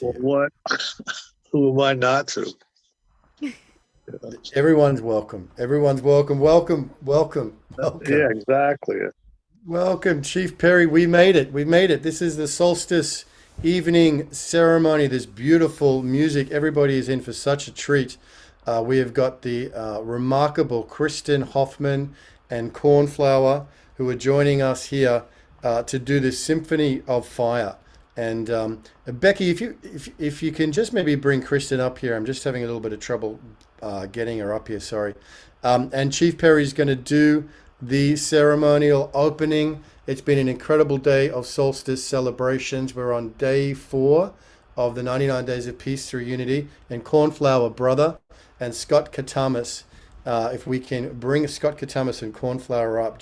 to Well, you. what? Who am I not to? Everyone's welcome. Everyone's welcome. Welcome, welcome, Yeah, welcome. exactly. Welcome, Chief Perry. We made it. We made it. This is the solstice evening ceremony. This beautiful music. Everybody is in for such a treat. We have got the remarkable Kristin Hoffmann and Cornflower who are joining us here to do this Symphony of Fire. And Becky, if you can just maybe bring Kristin up here. I'm just having a little bit of trouble getting her up here. Sorry. And Chief Perry is going to do the ceremonial opening. It's been an incredible day of solstice celebrations. We're on day 4 of the 99 Days of Peace through Unity. And Cornflower Brother and Scott Katamas, if we can bring Scott Katamas and Cornflower up,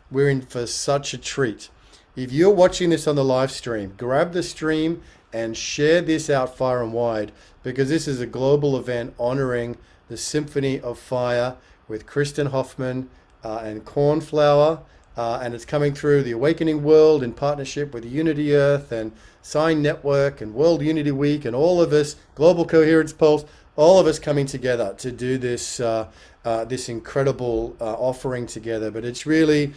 we're in for such a treat. If you're watching this on the live stream, grab the stream and share this out far and wide, because this is a global event honoring the Symphony of Fire with Kristin Hoffmann and Cornflower. And it's coming through the Awakening World in partnership with Unity Earth and Sign Network and World Unity Week, and all of us, Global Coherence Pulse, all of us coming together to do this incredible offering together. But it's really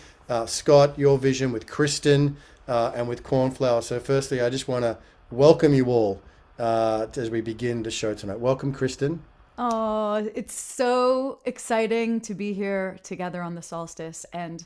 Scott, your vision with Kristin and with Cornflower. So firstly, I just want to welcome you all as we begin the show tonight. Welcome, Kristin. Oh, it's so exciting to be here together on the solstice, and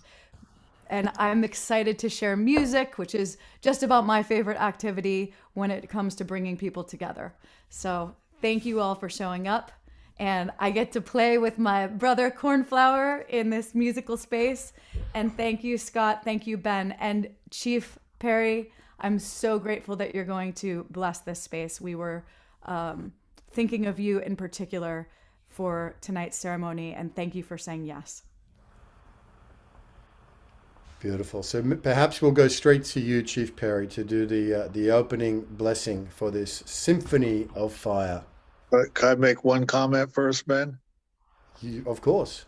I'm excited to share music, which is just about my favorite activity when it comes to bringing people together. So thank you all for showing up, and I get to play with my brother Cornflower in this musical space. And thank you, Scott. Thank you, Ben, and Chief Perry. I'm so grateful that you're going to bless this space. We were thinking of you in particular for tonight's ceremony, and thank you for saying yes. Beautiful. So perhaps we'll go straight to you, Chief Perry, to do the opening blessing for this Symphony of Fire. Can I make one comment first, Ben? Of course.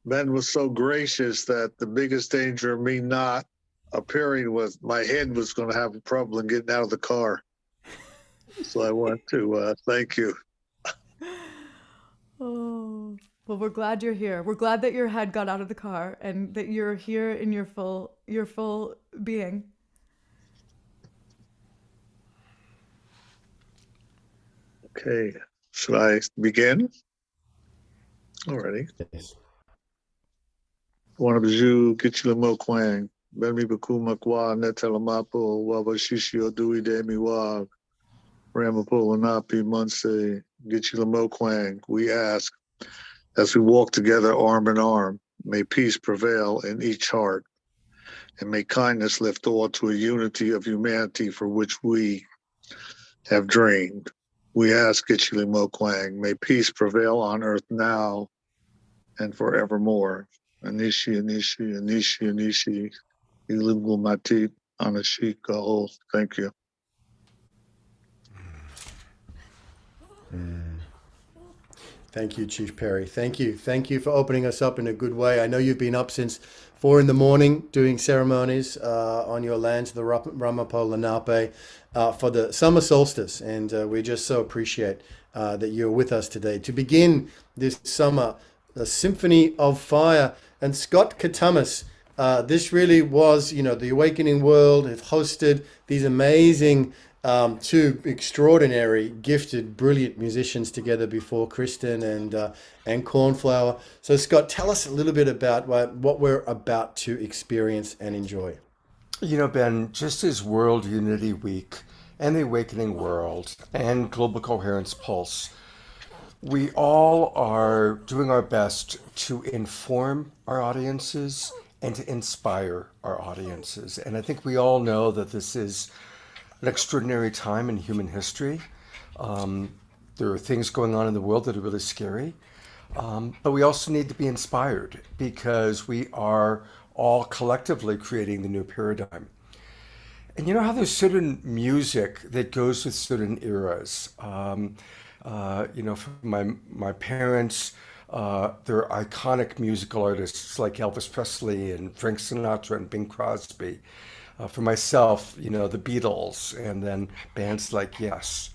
Ben was so gracious that the biggest danger of me not appearing was my head was going to have a problem getting out of the car. So I want to thank you. Oh, well, we're glad you're here. We're glad that your head got out of the car and that you're here in your full being. Okay, should I begin? Alrighty. Yes. Wanabju Kichilamo Kwang, Benmi Bakuma Kwa, Netelamapo, Wabashishi Odui Demiwa, Ramapough Lunaape Nation, Gichilamo Kwang. We ask, as we walk together arm in arm, may peace prevail in each heart, and may kindness lift all to a unity of humanity for which we have dreamed. We ask Gichilamo Kwang, may peace prevail on earth now and forevermore. Anishi, Anishi, Anishi, Anishi, Ilungu Matit, Anashika. Thank you. Thank you, Chief Perry. Thank you. Thank you for opening us up in a good way. I know you've been up since 4 a.m. doing ceremonies on your lands, the Ramapough Lunaape, for the summer solstice. And we just so appreciate that you're with us today to begin this summer, the Symphony of Fire. And Scott Katamas, this really was, the Awakening World have hosted these amazing 2 extraordinary, gifted, brilliant musicians together before, Kristin and Cornflower. So Scott, tell us a little bit about what we're about to experience and enjoy. Ben, just as World Unity Week and the Awakening World and Global Coherence Pulse, we all are doing our best to inform our audiences and to inspire our audiences. And I think we all know that this is an extraordinary time in human history. There are things going on in the world that are really scary. But we also need to be inspired because we are all collectively creating the new paradigm. And you know how there's certain music that goes with certain eras. For my parents, they're iconic musical artists like Elvis Presley and Frank Sinatra and Bing Crosby. For myself, the Beatles, and then bands like Yes.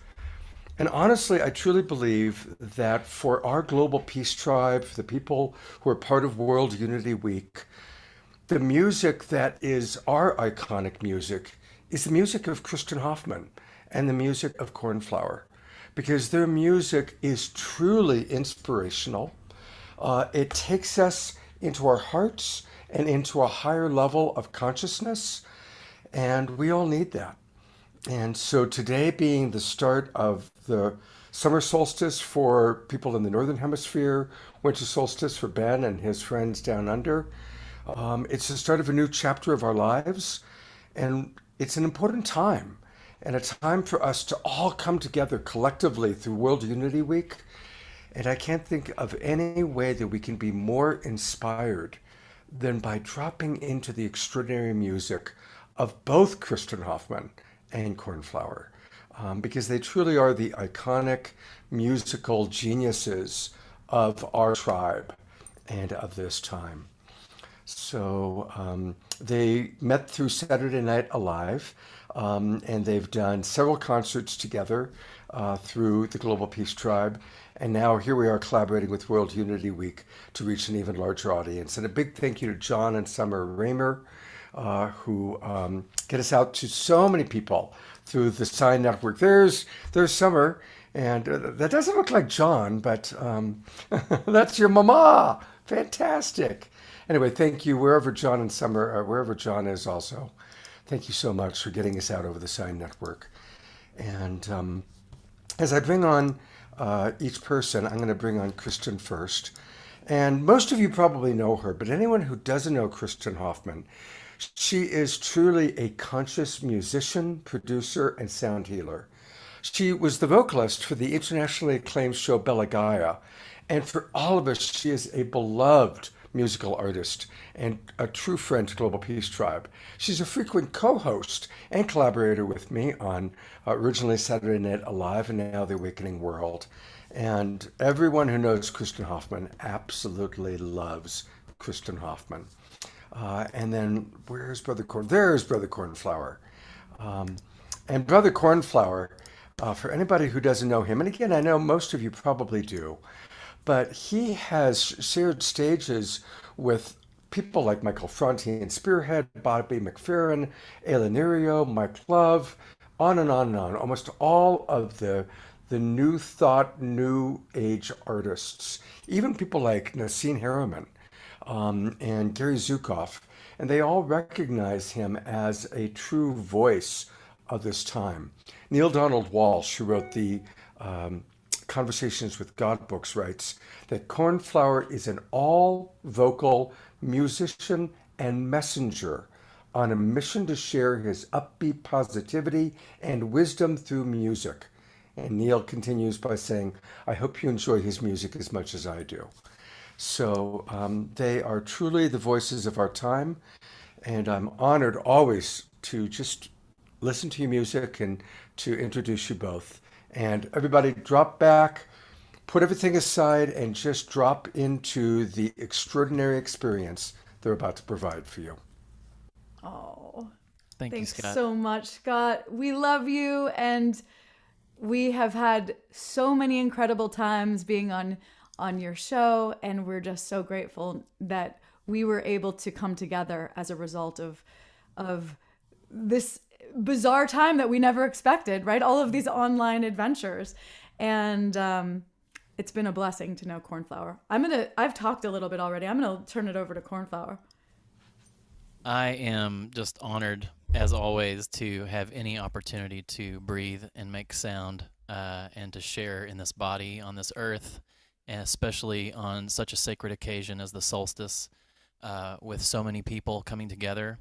And honestly, I truly believe that for our global peace tribe, for the people who are part of World Unity Week, the music that is our iconic music is the music of Kristin Hoffmann and the music of Cornflower, because their music is truly inspirational. It takes us into our hearts and into a higher level of consciousness, and we all need that. And so today being the start of the summer solstice for people in the Northern Hemisphere, winter solstice for Ben and his friends down under, it's the start of a new chapter of our lives. And it's an important time and a time for us to all come together collectively through World Unity Week. And I can't think of any way that we can be more inspired than by dropping into the extraordinary music of both Kristin Hoffmann and Cornflower, because they truly are the iconic musical geniuses of our tribe and of this time. So they met through Saturday Night Alive, and they've done several concerts together through the Global Peace Tribe. And now here we are collaborating with World Unity Week to reach an even larger audience. And a big thank you to John and Summer Raymer, who get us out to so many people through the Sign Network. There's Summer, and that doesn't look like John, but that's your mama. Fantastic. Anyway, thank you wherever John and Summer, wherever John is also. Thank you so much for getting us out over the Sign Network. And as I bring on each person, I'm going to bring on Kristin first. And most of you probably know her, but anyone who doesn't know Kristin Hoffmann, she is truly a conscious musician, producer, and sound healer. She was the vocalist for the internationally acclaimed show Bella Gaia. And for all of us, she is a beloved musical artist and a true friend to Global Peace Tribe. She's a frequent co-host and collaborator with me on originally Saturday Night Alive and now The Awakening World. And everyone who knows Kristin Hoffmann absolutely loves Kristin Hoffmann. And then where's Brother Corn? There's Brother Cornflower. And Brother Cornflower, for anybody who doesn't know him, and again, I know most of you probably do, but he has shared stages with people like Michael Franti and Spearhead, Bobby McFerrin, Elanerio, Mike Love, on and on and on. Almost all of the new thought, new age artists, even people like Nassim Harriman and Gary Zukav, and they all recognize him as a true voice of this time. Neil Donald Walsh, who wrote the Conversations with God books, writes that Cornflower is an all-vocal musician and messenger on a mission to share his upbeat positivity and wisdom through music. And Neil continues by saying, I hope you enjoy his music as much as I do. So they are truly the voices of our time, and I'm honored always to just listen to your music and to introduce you both. And everybody drop back, put everything aside, and just drop into the extraordinary experience they're about to provide for you. Oh, Thank you, thanks Scott. so much, Scott. We love you, and we have had so many incredible times being on your show, and we're just so grateful that we were able to come together as a result of this bizarre time that we never expected, right? All of these online adventures. And it's been a blessing to know Cornflower. I've talked a little bit already. I'm going to turn it over to Cornflower. I am just honored, as always, to have any opportunity to breathe and make sound and to share in this body on this earth, and especially on such a sacred occasion as the solstice, with so many people coming together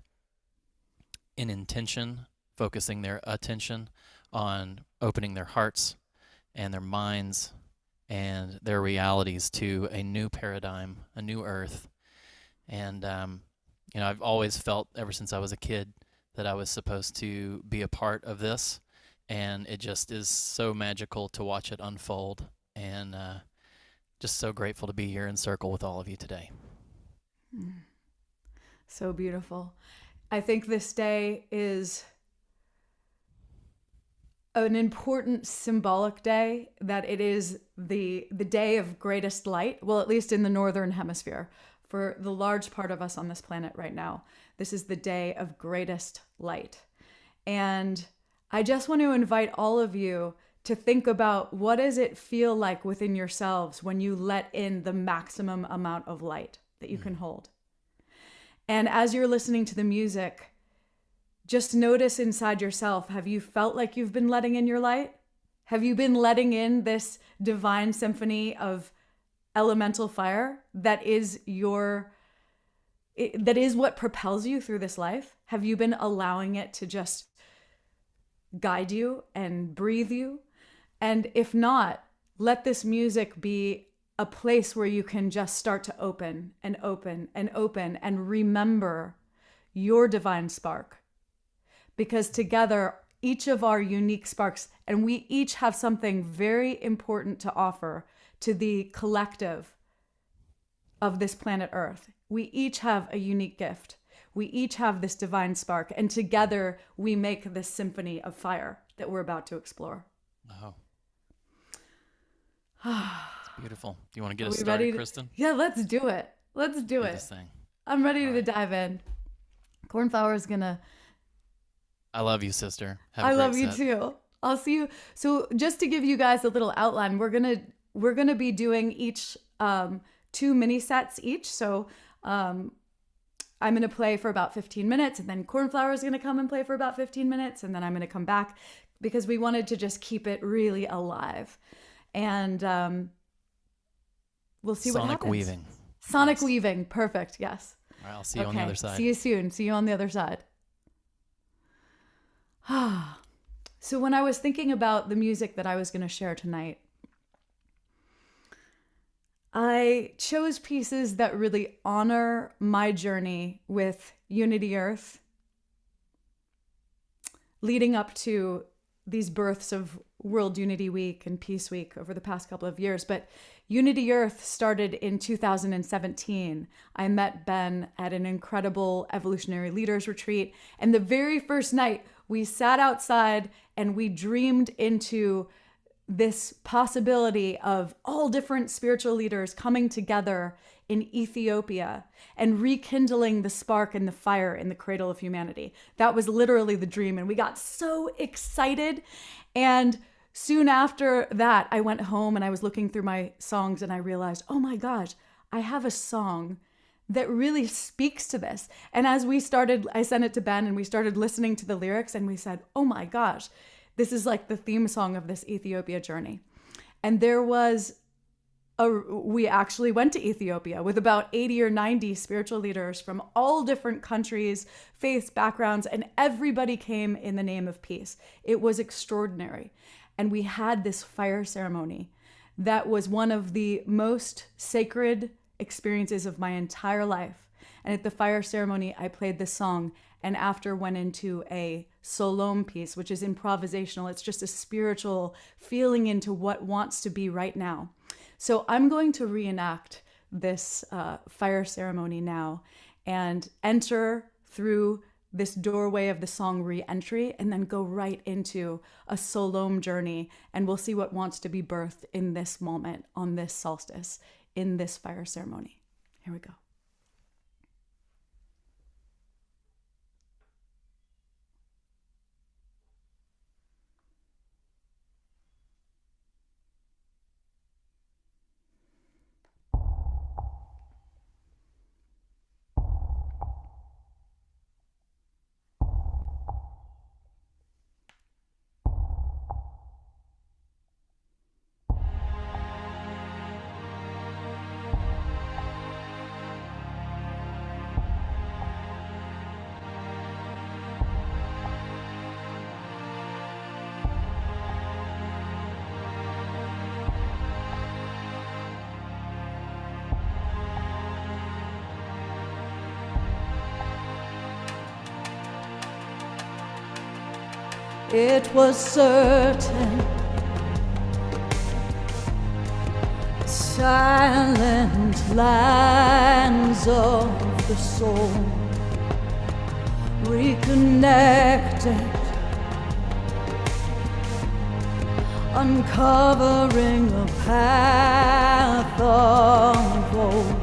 in intention, focusing their attention on opening their hearts and their minds and their realities to a new paradigm, a new earth. And, I've always felt ever since I was a kid that I was supposed to be a part of this. And it just is so magical to watch it unfold. And just so grateful to be here in circle with all of you today. So beautiful. I think this day is an important symbolic day, that it is the day of greatest light, well, at least in the northern hemisphere. For the large part of us on this planet right now, this is the day of greatest light. And I just want to invite all of you to think about, what does it feel like within yourselves when you let in the maximum amount of light that you can hold? And as you're listening to the music, just notice inside yourself, have you felt like you've been letting in your light? Have you been letting in this divine symphony of elemental fire that is what propels you through this life? Have you been allowing it to just guide you and breathe you? And if not, let this music be a place where you can just start to open and open and open and remember your divine spark. Because together, each of our unique sparks, and we each have something very important to offer to the collective of this planet Earth. We each have a unique gift. We each have this divine spark, and together we make this symphony of fire that we're about to explore. Wow. It's beautiful. Do you want to get Are us we started, ready to- Kristin? Yeah, let's do it. Let's do it. This thing. I'm ready All to right. dive in. Cornflower is gonna... I love you, sister. Have a I great love you set. too. I'll see you. So just to give you guys a little outline, we're gonna be doing each 2 mini sets each. So I'm gonna play for about 15 minutes, and then Cornflower is gonna come and play for about 15 minutes, and then I'm gonna come back, because we wanted to just keep it really alive. And we'll see what happens. Sonic weaving. Sonic Nice. weaving. Perfect. Yes. All right, I'll see you on the other side. See you soon. See you on the other side. So when I was thinking about the music that I was going to share tonight, I chose pieces that really honor my journey with Unity Earth, leading up to these births of World Unity Week and Peace Week over the past couple of years. But Unity Earth started in 2017. I met Ben at an incredible evolutionary leaders retreat. And the very first night, we sat outside and we dreamed into this possibility of all different spiritual leaders coming together in Ethiopia and rekindling the spark and the fire in the cradle of humanity. That was literally the dream. And we got so excited. And soon after that, I went home and I was looking through my songs and I realized, oh my gosh, I have a song that really speaks to this. And as we started, I sent it to Ben and we started listening to the lyrics and we said, oh my gosh, this is like the theme song of this Ethiopia journey. And we actually went to Ethiopia with about 80 or 90 spiritual leaders from all different countries, faiths, backgrounds, and everybody came in the name of peace. It was extraordinary. And we had this fire ceremony that was one of the most sacred experiences of my entire life. And at the fire ceremony, I played this song and after went into a solom piece, which is improvisational. It's just a spiritual feeling into what wants to be right now. So I'm going to reenact this fire ceremony now and enter through this doorway of the song re-entry and then go right into a solom journey. And we'll see what wants to be birthed in this moment on this solstice, in this fire ceremony. Here we go. It was certain, silent lands of the soul, reconnected, uncovering a path of gold.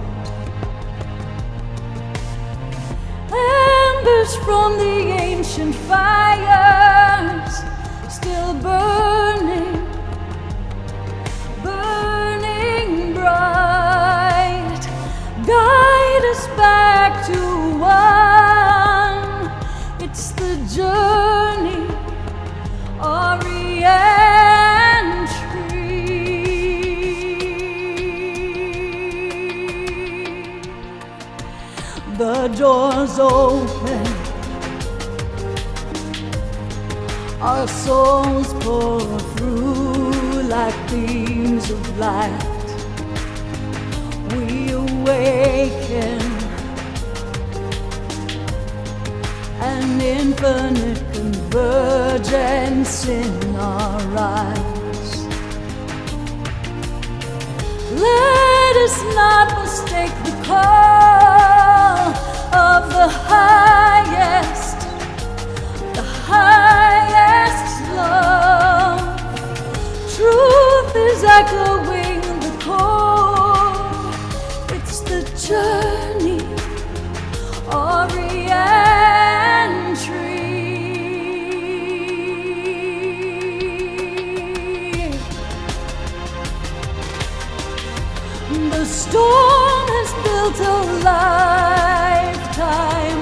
Embers from the ancient fires, still burning, burning bright, guide us back to one. It's the journey, our re-entry. The doors open, our souls pour through like beams of light. We awaken, an infinite convergence in our eyes. Let us not mistake the call of the highest love. Truth is echoing the core. It's the journey, our re-entry. The storm has built a lifetime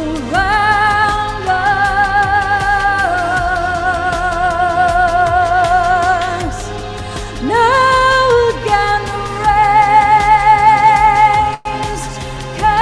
around us. Now again the rains can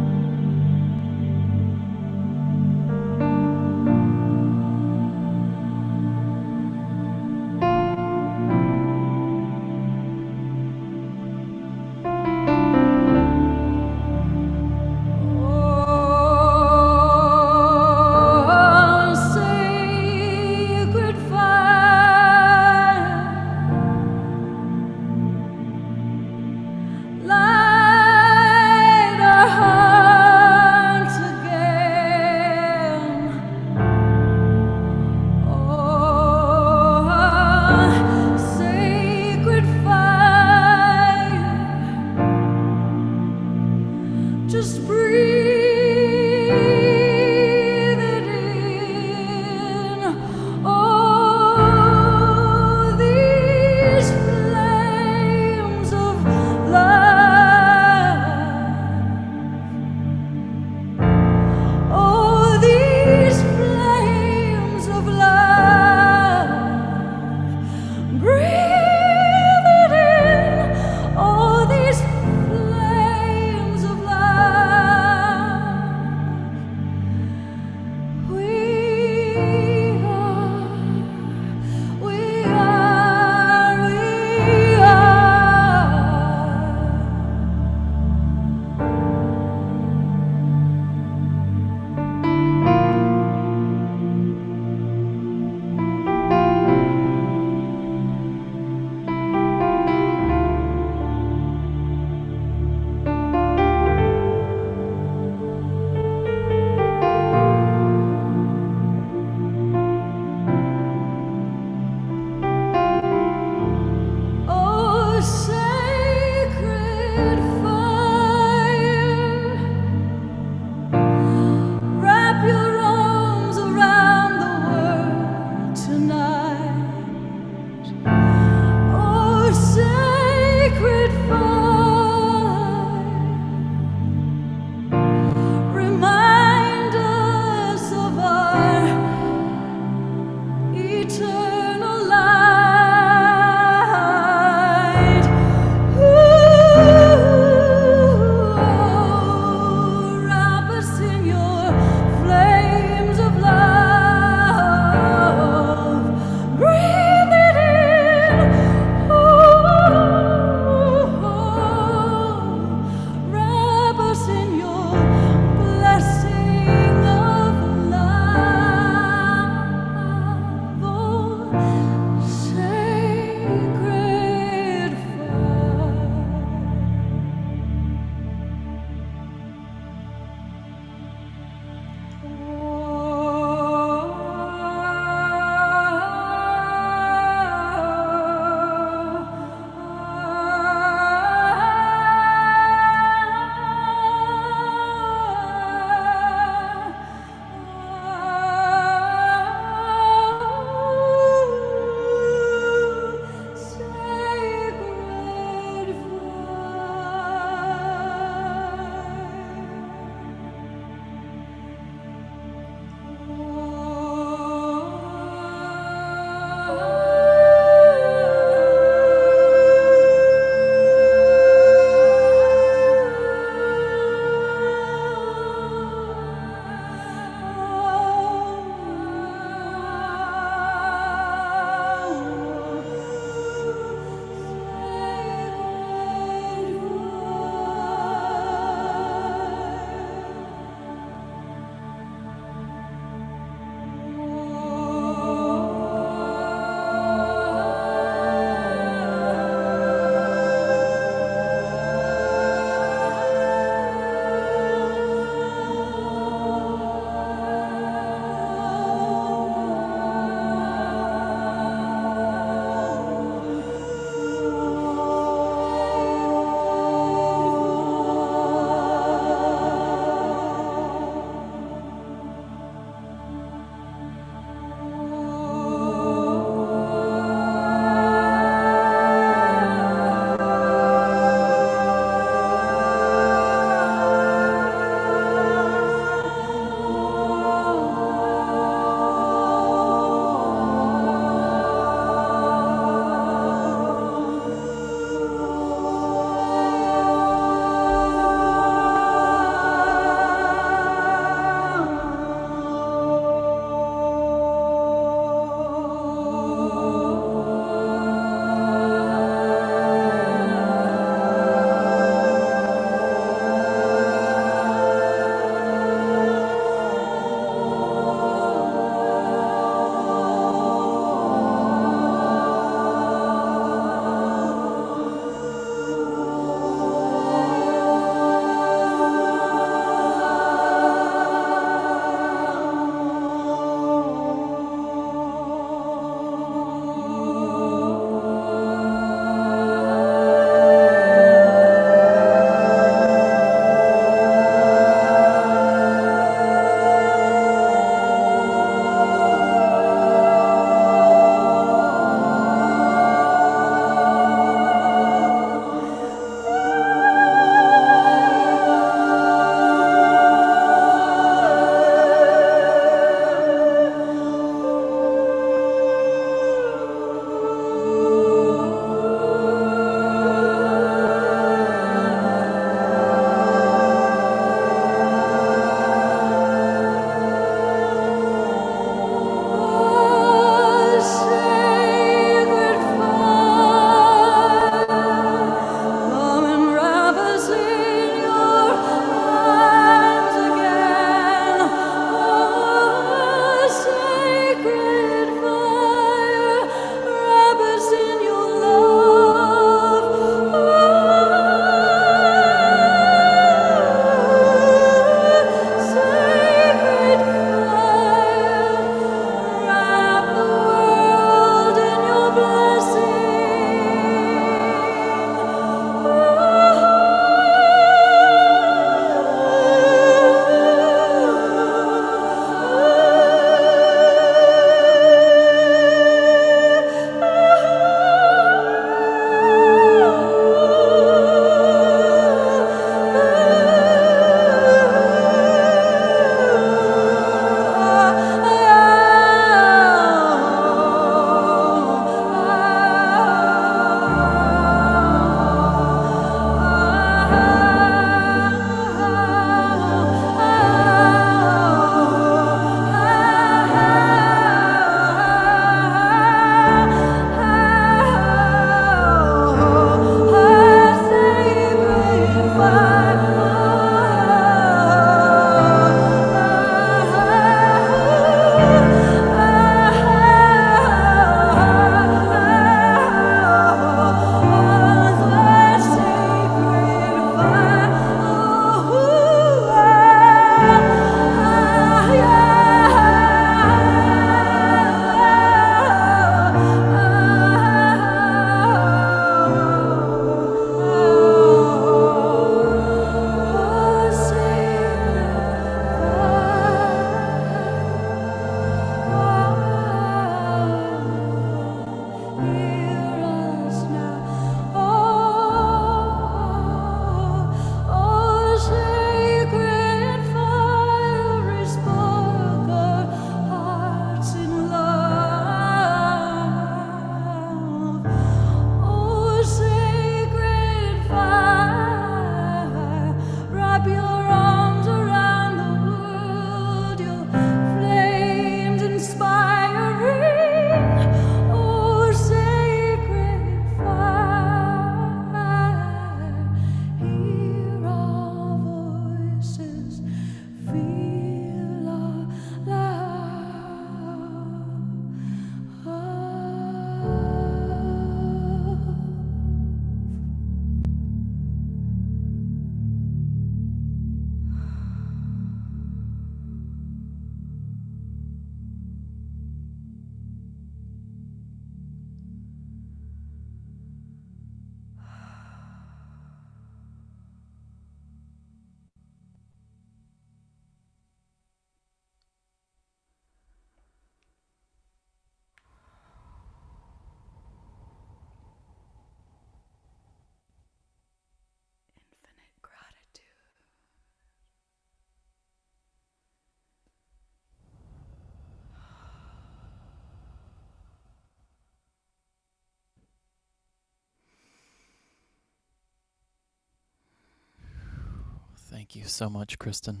Thank you so much, Kristin.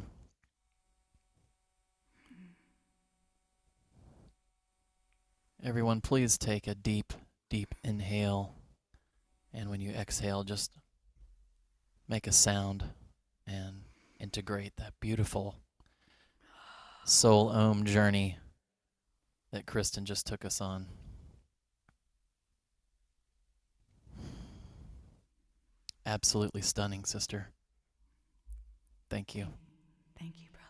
Everyone, please take a deep, deep inhale. And when you exhale, just make a sound and integrate that beautiful soul Om journey that Kristin just took us on. Absolutely stunning, sister. Thank you. Thank you, brother.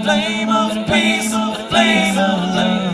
flame of peace, the flame of love.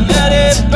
Let it burn.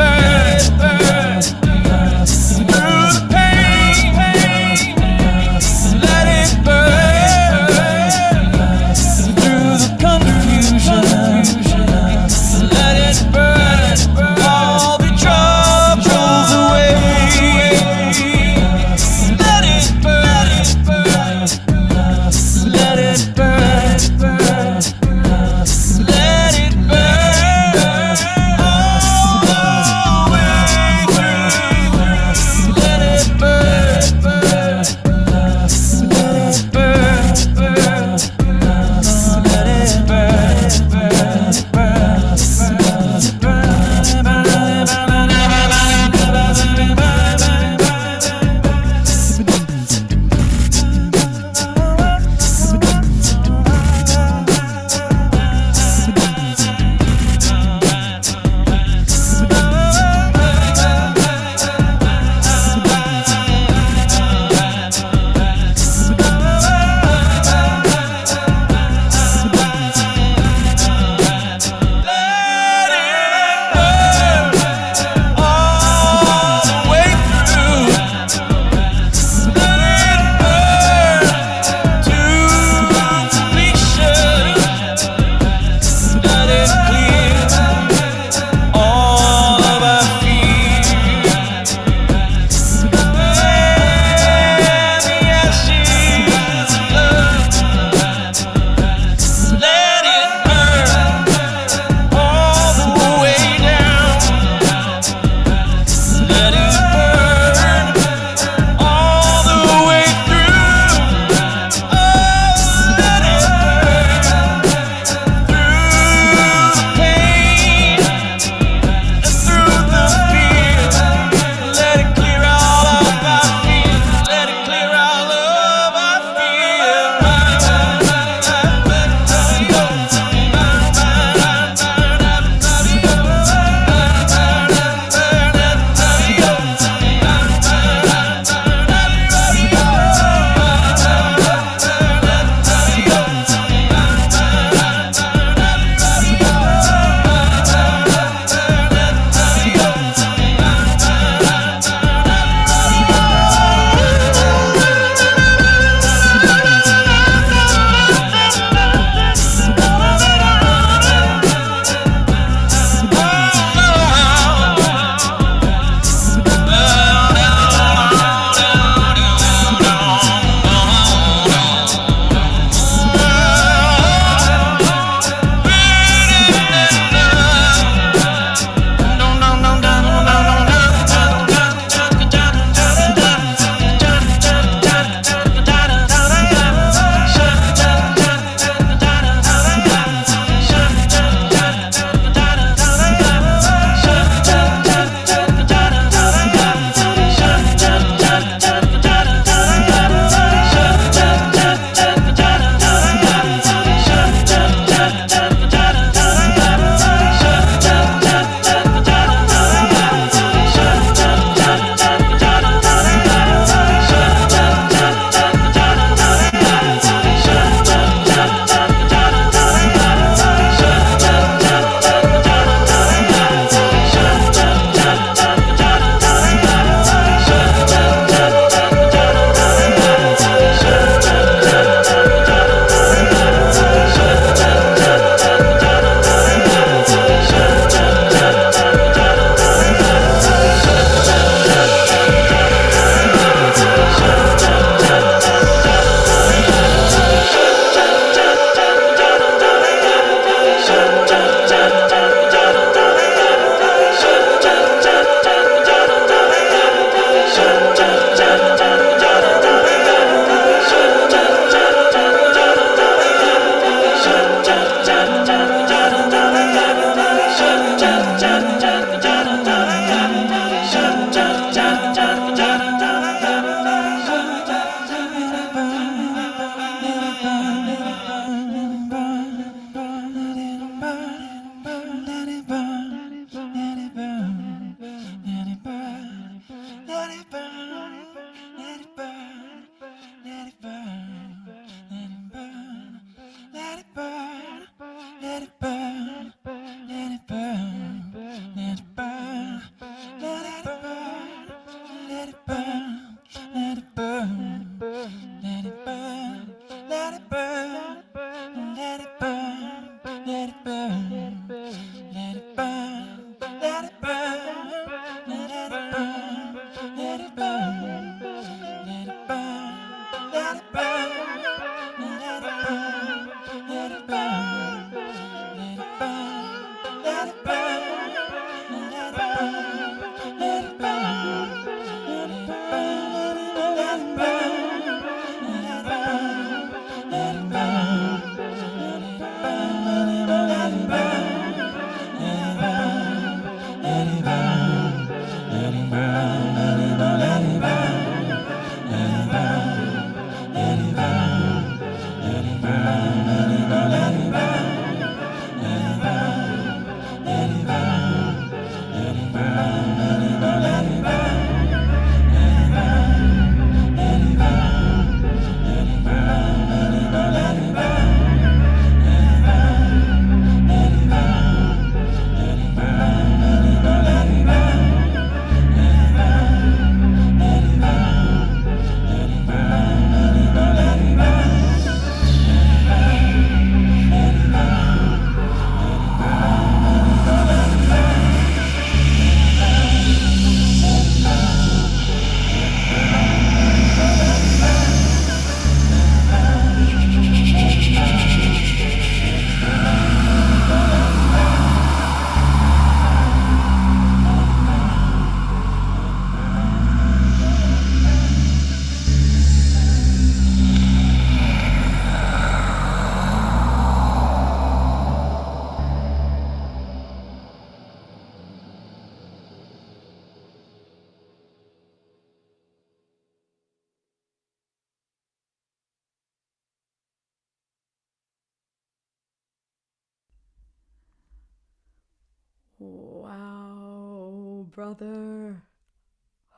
brother.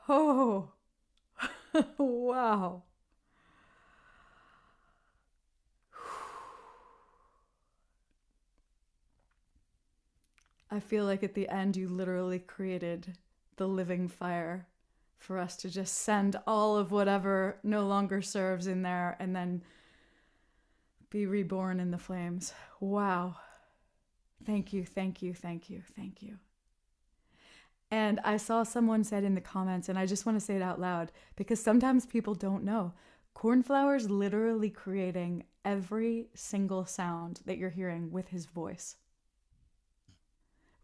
Oh, wow. I feel like at the end you literally created the living fire for us to just send all of whatever no longer serves in there and then be reborn in the flames. Wow. Thank you, thank you, thank you, thank you. And I saw someone said in the comments, and I just want to say it out loud because sometimes people don't know. Cornflower's literally creating every single sound that you're hearing with his voice,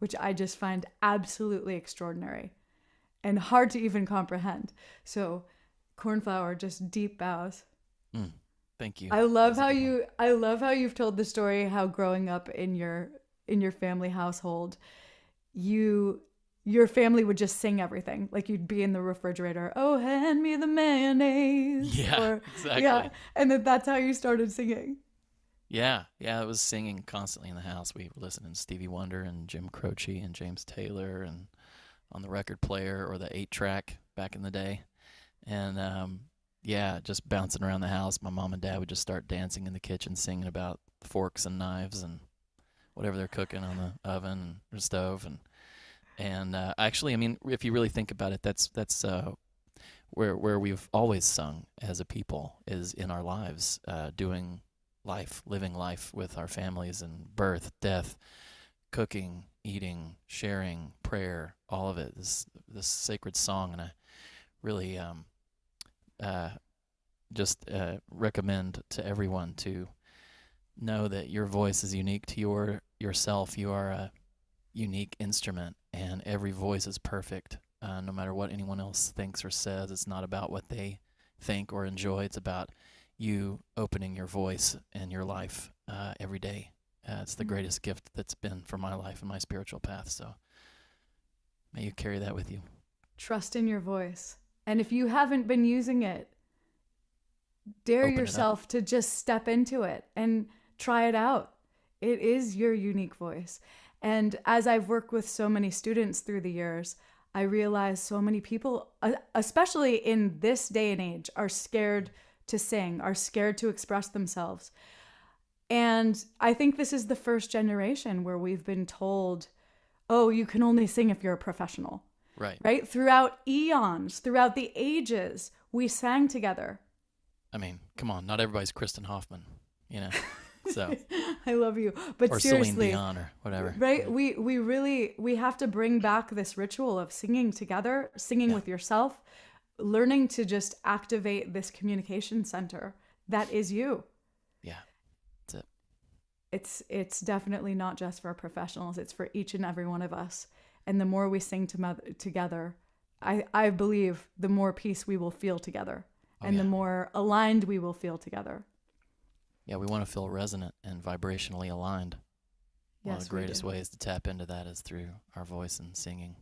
which I just find absolutely extraordinary and hard to even comprehend. So, Cornflower, just deep bows. Thank you. I love how you've told the story how growing up in your family household, your family would just sing everything. Like you'd be in the refrigerator, oh, hand me the mayonnaise. Yeah, exactly. Yeah, and that's how you started singing. Yeah, it was singing constantly in the house. We were listening to Stevie Wonder and Jim Croce and James Taylor and on the record player or the 8-track back in the day. And just bouncing around the house. My mom and dad would just start dancing in the kitchen, singing about forks and knives and whatever they're cooking on the oven or stove. And actually, I mean, if you really think about it, that's where we've always sung as a people is in our lives, doing life, living life with our families and birth, death, cooking, eating, sharing, prayer, all of it. This sacred song, and I really just recommend to everyone to know that your voice is unique to yourself. You are a unique instrument, and every voice is perfect. No matter what anyone else thinks or says, it's not about what they think or enjoy. It's about you opening your voice in your life every day. It's the greatest gift that's been for my life and my spiritual path. So may you carry that with you. Trust in your voice. And if you haven't been using it, dare Open it yourself to just step into it and try it out. It is your unique voice. And as I've worked with so many students through the years, I realize so many people, especially in this day and age, are scared to sing, are scared to express themselves. And I think this is the first generation where we've been told, oh, you can only sing if you're a professional. Right? Throughout eons, throughout the ages, we sang together. I mean, come on, not everybody's Kristin Hoffmann, you know. So I love you, but or seriously, Celine Dion or whatever. Right? We have to bring back this ritual of singing together, singing with yourself, learning to just activate this communication center that is you. Yeah, that's it. It's definitely not just for professionals. It's for each and every one of us. And the more we sing together, I believe the more peace we will feel together, and the more aligned we will feel together. Yeah, we want to feel resonant and vibrationally aligned. One of the greatest ways to tap into that is through our voice and singing.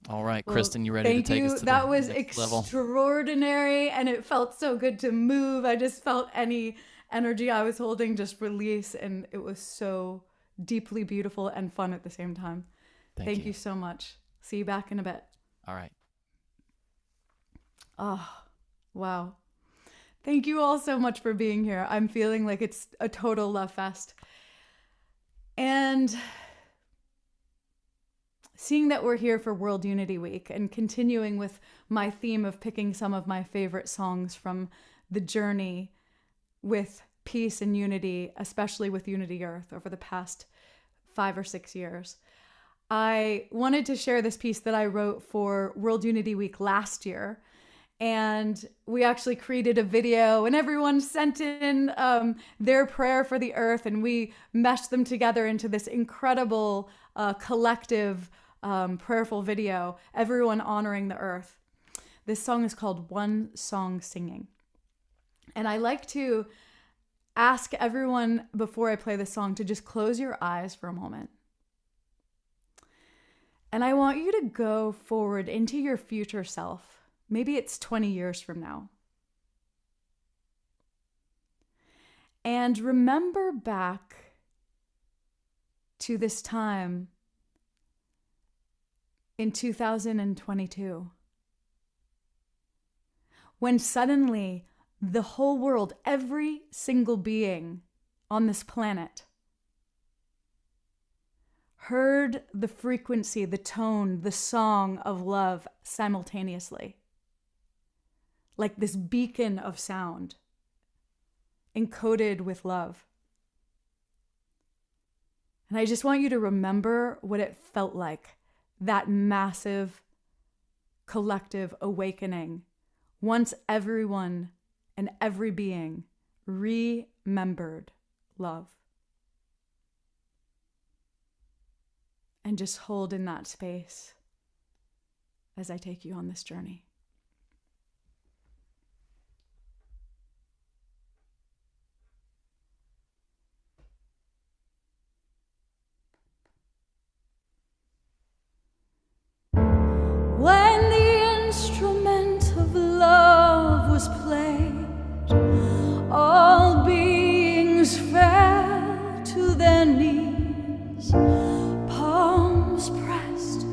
All right, well, Kristin, you ready to take us to the next level? That was extraordinary, and it felt so good to move. I just felt any energy I was holding just release, and it was so deeply beautiful and fun at the same time. Thank you so much. See you back in a bit. All right. Oh, wow. Thank you all so much for being here. I'm feeling like it's a total love fest. And seeing that we're here for World Unity Week and continuing with my theme of picking some of my favorite songs from the journey with peace and unity, especially with Unity Earth over the past 5 or 6 years, I wanted to share this piece that I wrote for World Unity Week last year. And we actually created a video, and everyone sent in their prayer for the earth, and we meshed them together into this incredible collective prayerful video, everyone honoring the earth. This song is called One Song Singing. And I like to ask everyone before I play the song to just close your eyes for a moment. And I want you to go forward into your future self. Maybe it's 20 years from now. And remember back to this time in 2022, when suddenly the whole world, every single being on this planet, heard the frequency, the tone, the song of love simultaneously, like this beacon of sound encoded with love. And I just want you to remember what it felt like, that massive collective awakening, once everyone and every being remembered love. And just hold in that space as I take you on this journey. When the instrument of love was played, all beings fell to their knees, palms pressed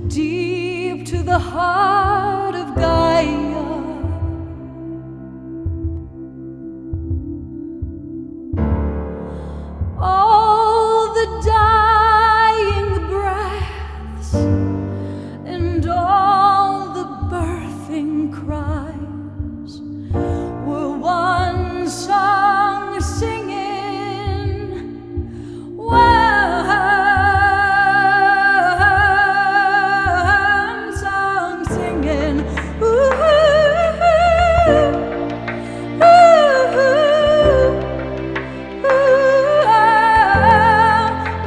deep to the heart of Gaia. All the dying breaths and all the birthing cries were one song singing, one song singing. Ooh, ooh,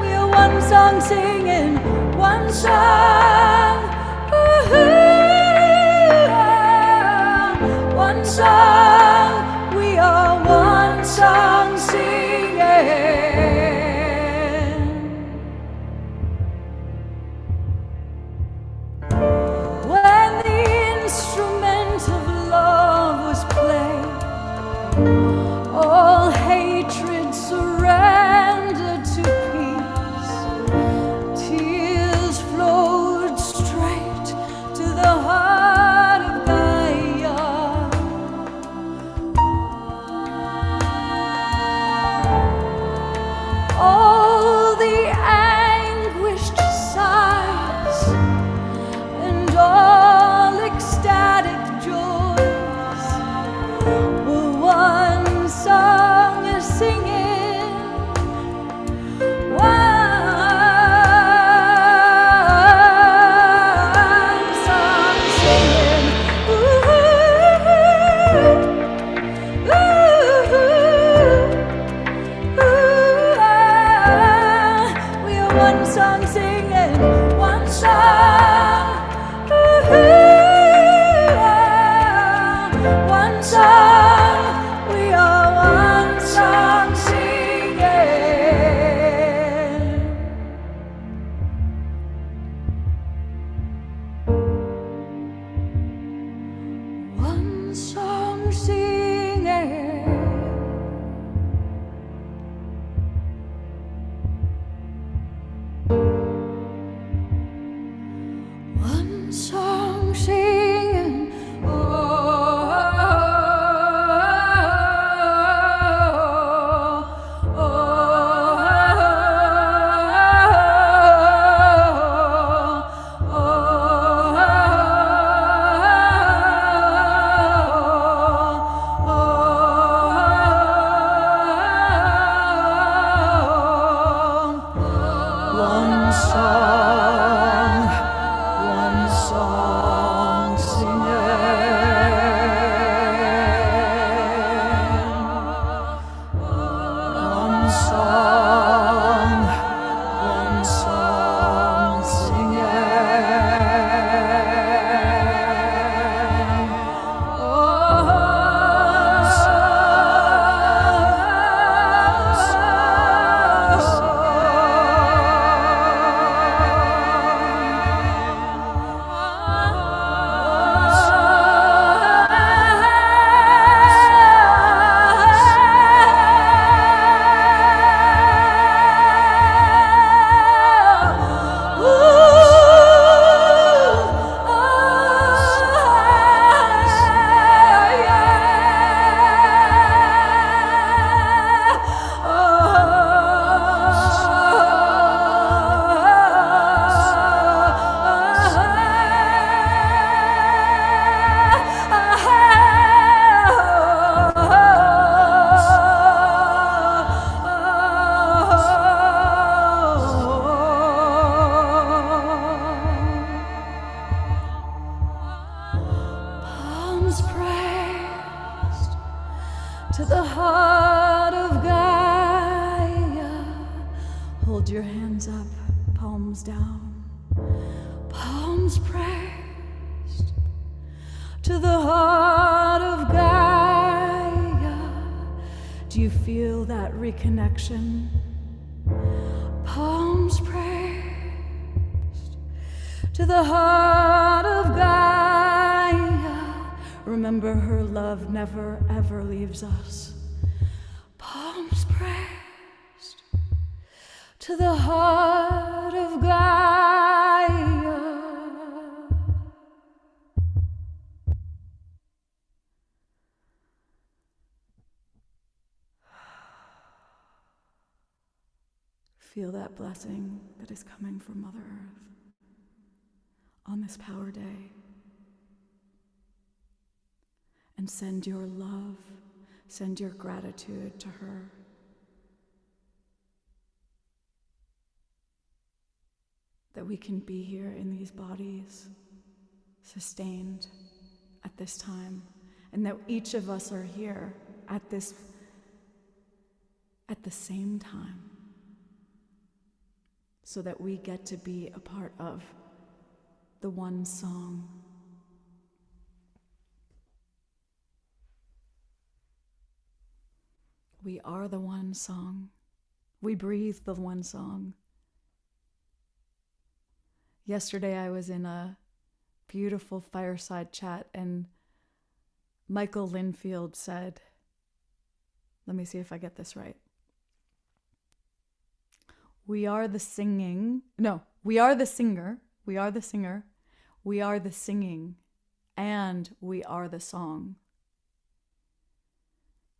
we are one song singing, one song. One song, we are one song singing. When the instrument of love was played, all hatred surrendered to peace. Tears flowed straight to the heart of Gaia. All the anguished sighs and all ecstatic joys were one song singing, one song singing. Ooh, we are one song singing, one song. One song, we are one song singing. One song singing. One song singing. One song, one song singing. One song, one song singing. hands up, palms down, palms pressed to the heart of Gaia. Do you feel that reconnection? Palms pressed to the heart of Gaia. Remember, her love never ever leaves us. Palms pressed to the heart of Gaia. Feel that blessing that is coming from Mother Earth on this Power Day. And send your love, send your gratitude to her. That we can be here in these bodies, sustained at this time, and that each of us are here at the same time, so that we get to be a part of the one song. We are the one song. We breathe the one song. Yesterday I was in a beautiful fireside chat and Michael Linfield said, let me see if I get this right. We are the singing. No, we are the singer. We are the singer. We are the singing. And we are the song.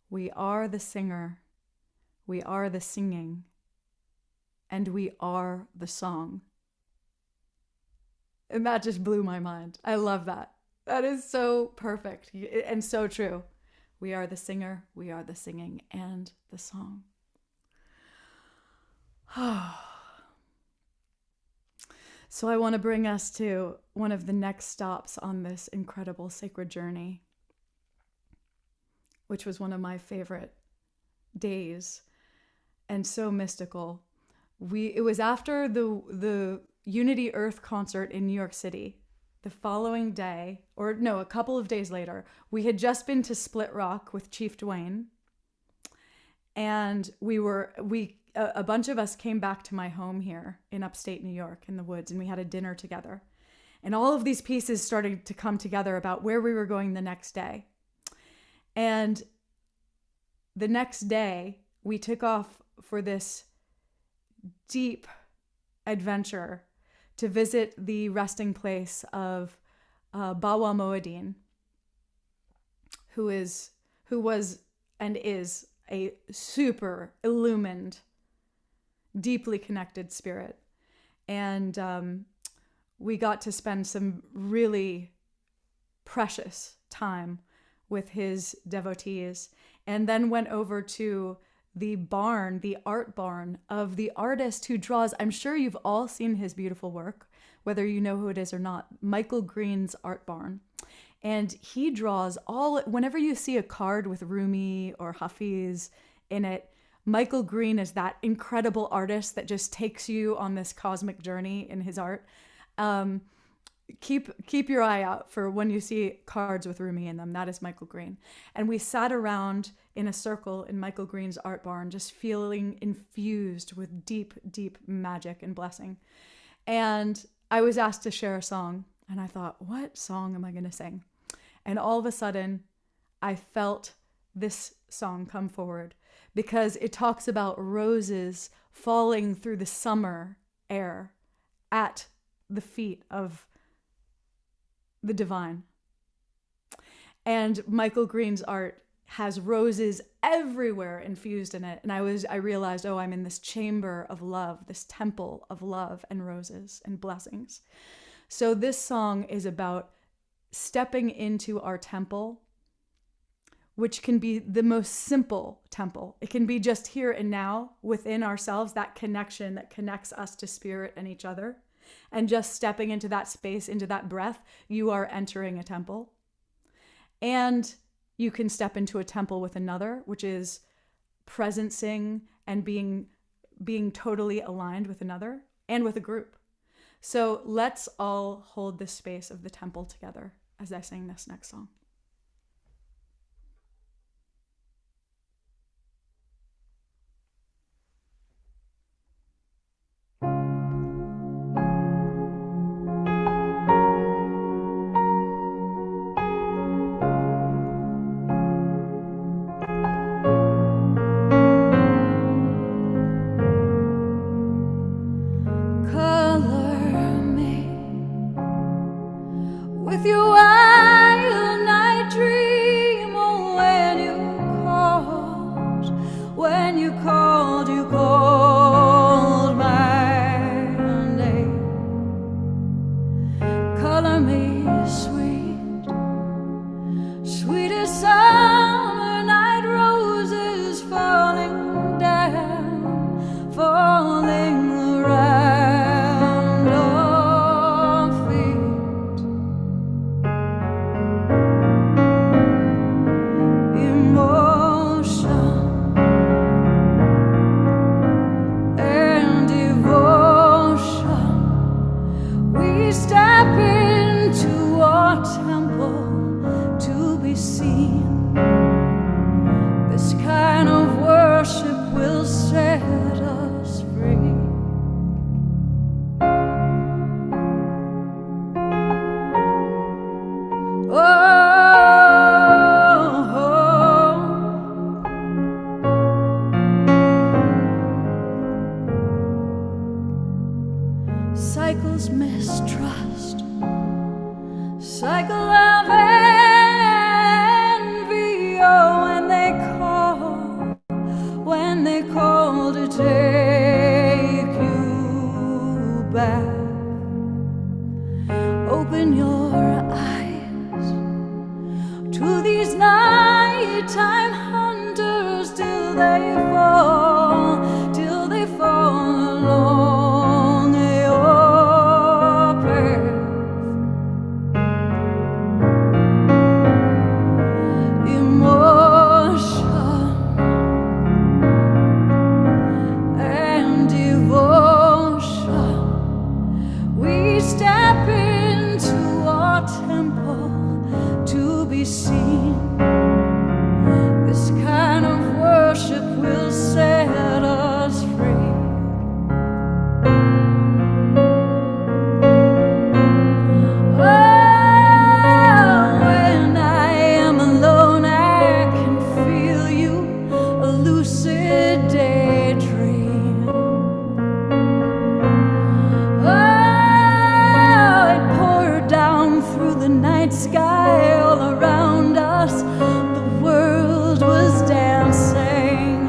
We are the singer. We are the singing. And we are the song. And that just blew my mind. I love that. That is so perfect and so true. We are the singer. We are the singing and the song. So I want to bring us to one of the next stops on this incredible sacred journey, which was one of my favorite days and so mystical. It was after the Unity Earth concert in New York City. The following day, or no, a couple of days later, we had just been to Split Rock with Chief Dwaine, and a bunch of us came back to my home here in upstate New York in the woods, and we had a dinner together. And all of these pieces started to come together about where we were going the next day. And the next day, we took off for this deep adventure to visit the resting place of Bawa Moedin, who was and is a super illumined, deeply connected spirit. And we got to spend some really precious time with his devotees, and then went over to the barn, the art barn of the artist who draws, I'm sure you've all seen his beautiful work, whether you know who it is or not, Michael Green's art barn. And he draws whenever you see a card with Rumi or Hafiz in it, Michael Green is that incredible artist that just takes you on this cosmic journey in his art. Keep your eye out for when you see cards with Rumi in them. That is Michael Green. And we sat around in a circle in Michael Green's art barn, just feeling infused with deep, deep magic and blessing. And I was asked to share a song, and I thought, what song am I going to sing? And all of a sudden, I felt this song come forward because it talks about roses falling through the summer air at the feet of the divine. And Michael Green's art has roses everywhere infused in it. And I realized, I'm in this chamber of love, this temple of love and roses and blessings. So this song is about stepping into our temple, which can be the most simple temple. It can be just here and now within ourselves, that connection that connects us to spirit and each other. And just stepping into that space, into that breath, you are entering a temple. And you can step into a temple with another, which is presencing and being being totally aligned with another and with a group. So let's all hold this space of the temple together as I sing this next song. With your wild night dream, oh, when you called my name. Color me sweet, sweet as summer night roses falling down, falling around our feet. Emotion and devotion, we step into our temple to be seen. This kind of worship will set us free. Cycles mistrust, cycle of envy. Oh, when they call to take you back. Open your eyes to these nighttime hunters till they fall along your path. Emotion and devotion, we step into our temple to be seen. This kind of worship will set us free. Oh, when I am alone, I can feel you, a lucid daydream. Oh, it poured down through the night sky all around us. The world was dancing,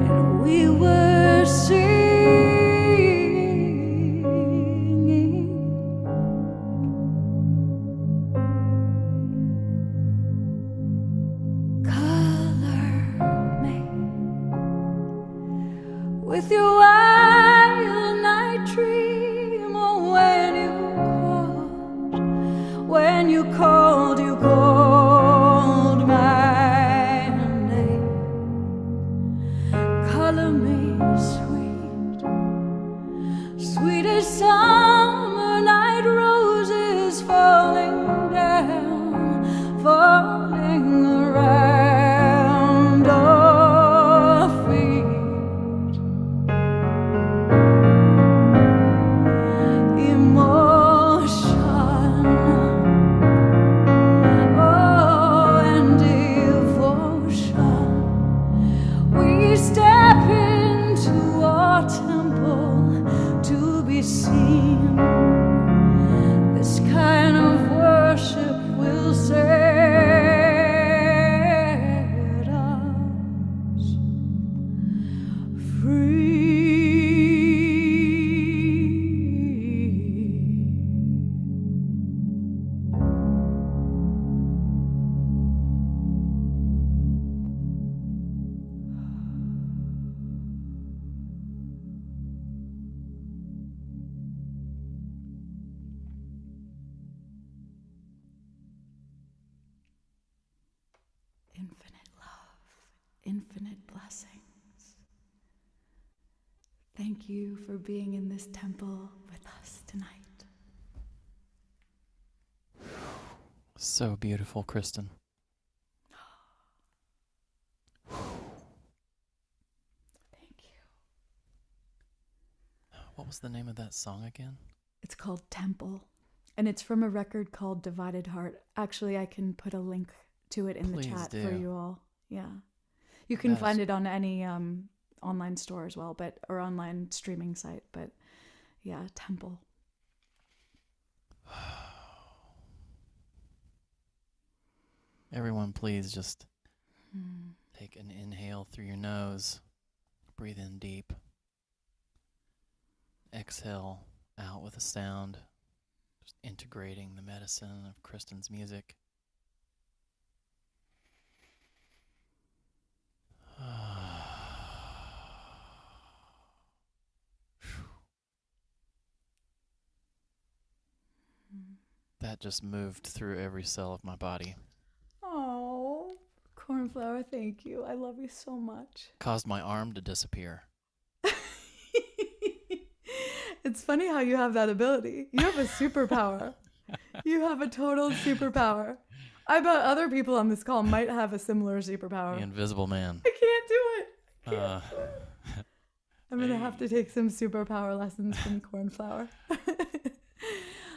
and we were singing. Color me with your wild night dream. Oh, you called my name. Color me sweet, sweet as summer night roses falling down, falling around our feet. Emotion, oh, and devotion, we step into our temple to be seen. This kind of worship will set us free. Infinite love, infinite blessing. Thank you for being in this temple with us tonight. So beautiful, Kristin. Thank you. What was the name of that song again? It's called Temple, and it's from a record called Divided Heart. Actually, I can put a link to it in Please the chat do. for you all. Yeah. You can That find is- it on any online store as well, or online streaming site. But yeah, Temple. Everyone, please just take an inhale through your nose. Breathe in deep. Exhale out with a sound. Just integrating the medicine of Kristin's music. That just moved through every cell of my body. Oh, Cornflower, thank you. I love you so much. Caused my arm to disappear. It's funny how you have that ability. You have a superpower. You have a total superpower. I bet other people on this call might have a similar superpower. The invisible man. I can't do it. I'm going to Hey. have to take some superpower lessons from Cornflower.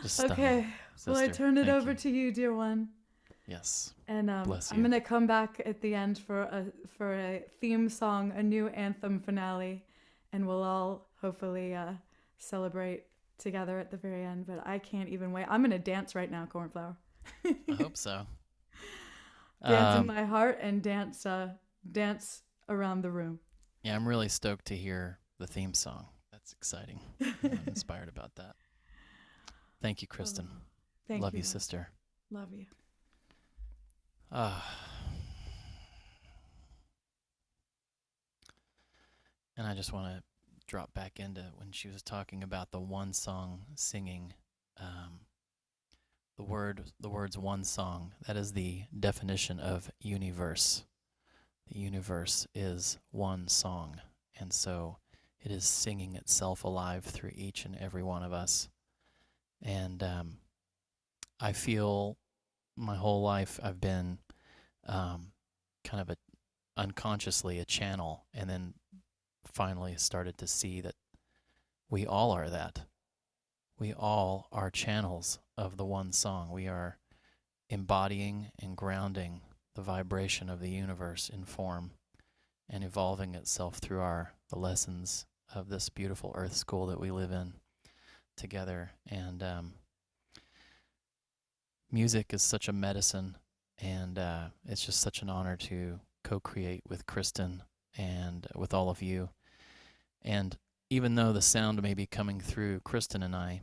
Just stunning. Okay. Well, I Sister, turn it thank over you. to you, dear one. Yes. And Bless I'm you. gonna come back at the end for a theme song, a new anthem finale, and we'll all hopefully celebrate together at the very end. But I can't even wait. I'm gonna dance right now, Cornflower. I hope so. Dance in my heart and dance around the room. Yeah, I'm really stoked to hear the theme song. That's exciting. I'm inspired about that. Thank you, Kristin. Thank Love you, you, sister. Love you. And I just want to drop back into when she was talking about the one song singing. The words one song. That is the definition of universe. The universe is one song, and so it is singing itself alive through each and every one of us. And I feel my whole life I've been kind of unconsciously a channel, and then finally started to see that we all are that. We all are channels of the one song. We are embodying and grounding the vibration of the universe in form and evolving itself through the lessons of this beautiful earth school that we live in together. And music is such a medicine, and it's just such an honor to co-create with Kristin and with all of you. And even though the sound may be coming through Kristin and I,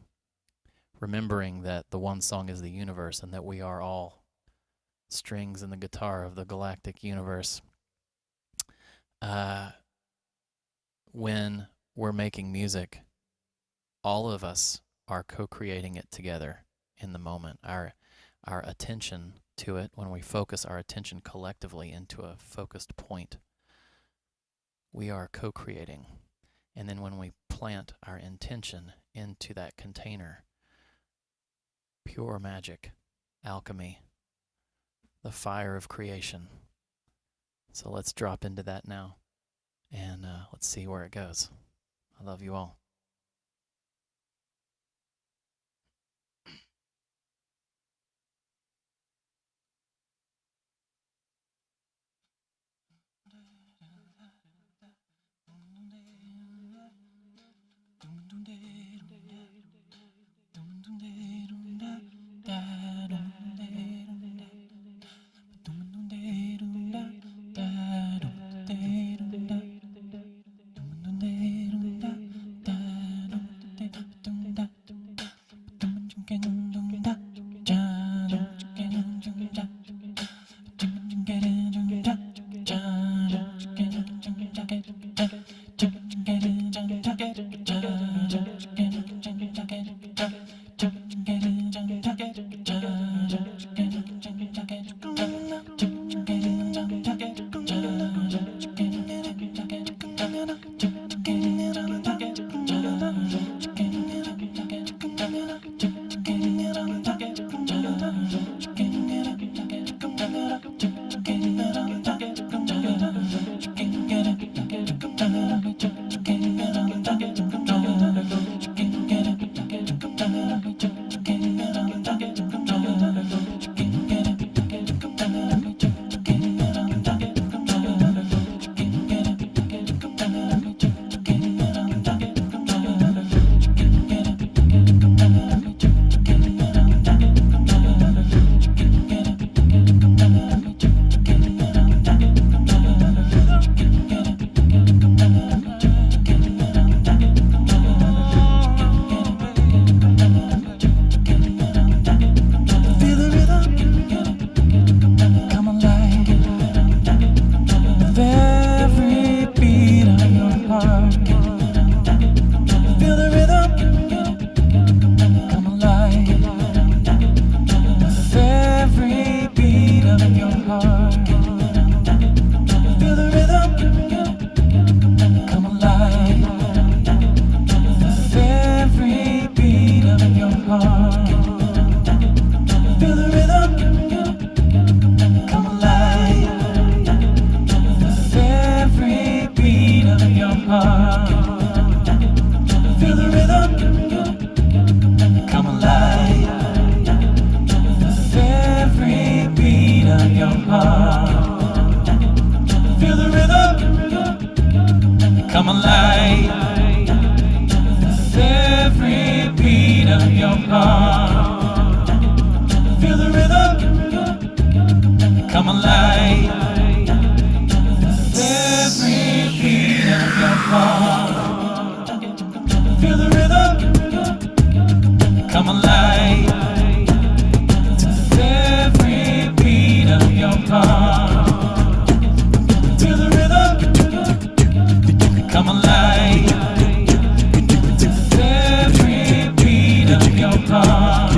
remembering that the one song is the universe and that we are all strings in the guitar of the galactic universe, when we're making music, all of us are co-creating it together in the moment. Our attention to it, when we focus our attention collectively into a focused point, we are co-creating. And then when we plant our intention into that container, pure magic, alchemy, the fire of creation. So let's drop into that now, and let's see where it goes. I love you all. Feel the rhythm come alive with every beat of your heart. Feel the rhythm come alive with every beat of your heart. Feel the rhythm come alive with every beat of your heart. Feel the rhythm come alive with every beat of your heart. Feel the rhythm come alive with every beat of your heart. Feel the rhythm come alive with every beat of your heart. Feel the rhythm come alive with every beat of your heart. Feel the rhythm come alive with every beat of your heart. Feel the rhythm come alive with every beat of your heart.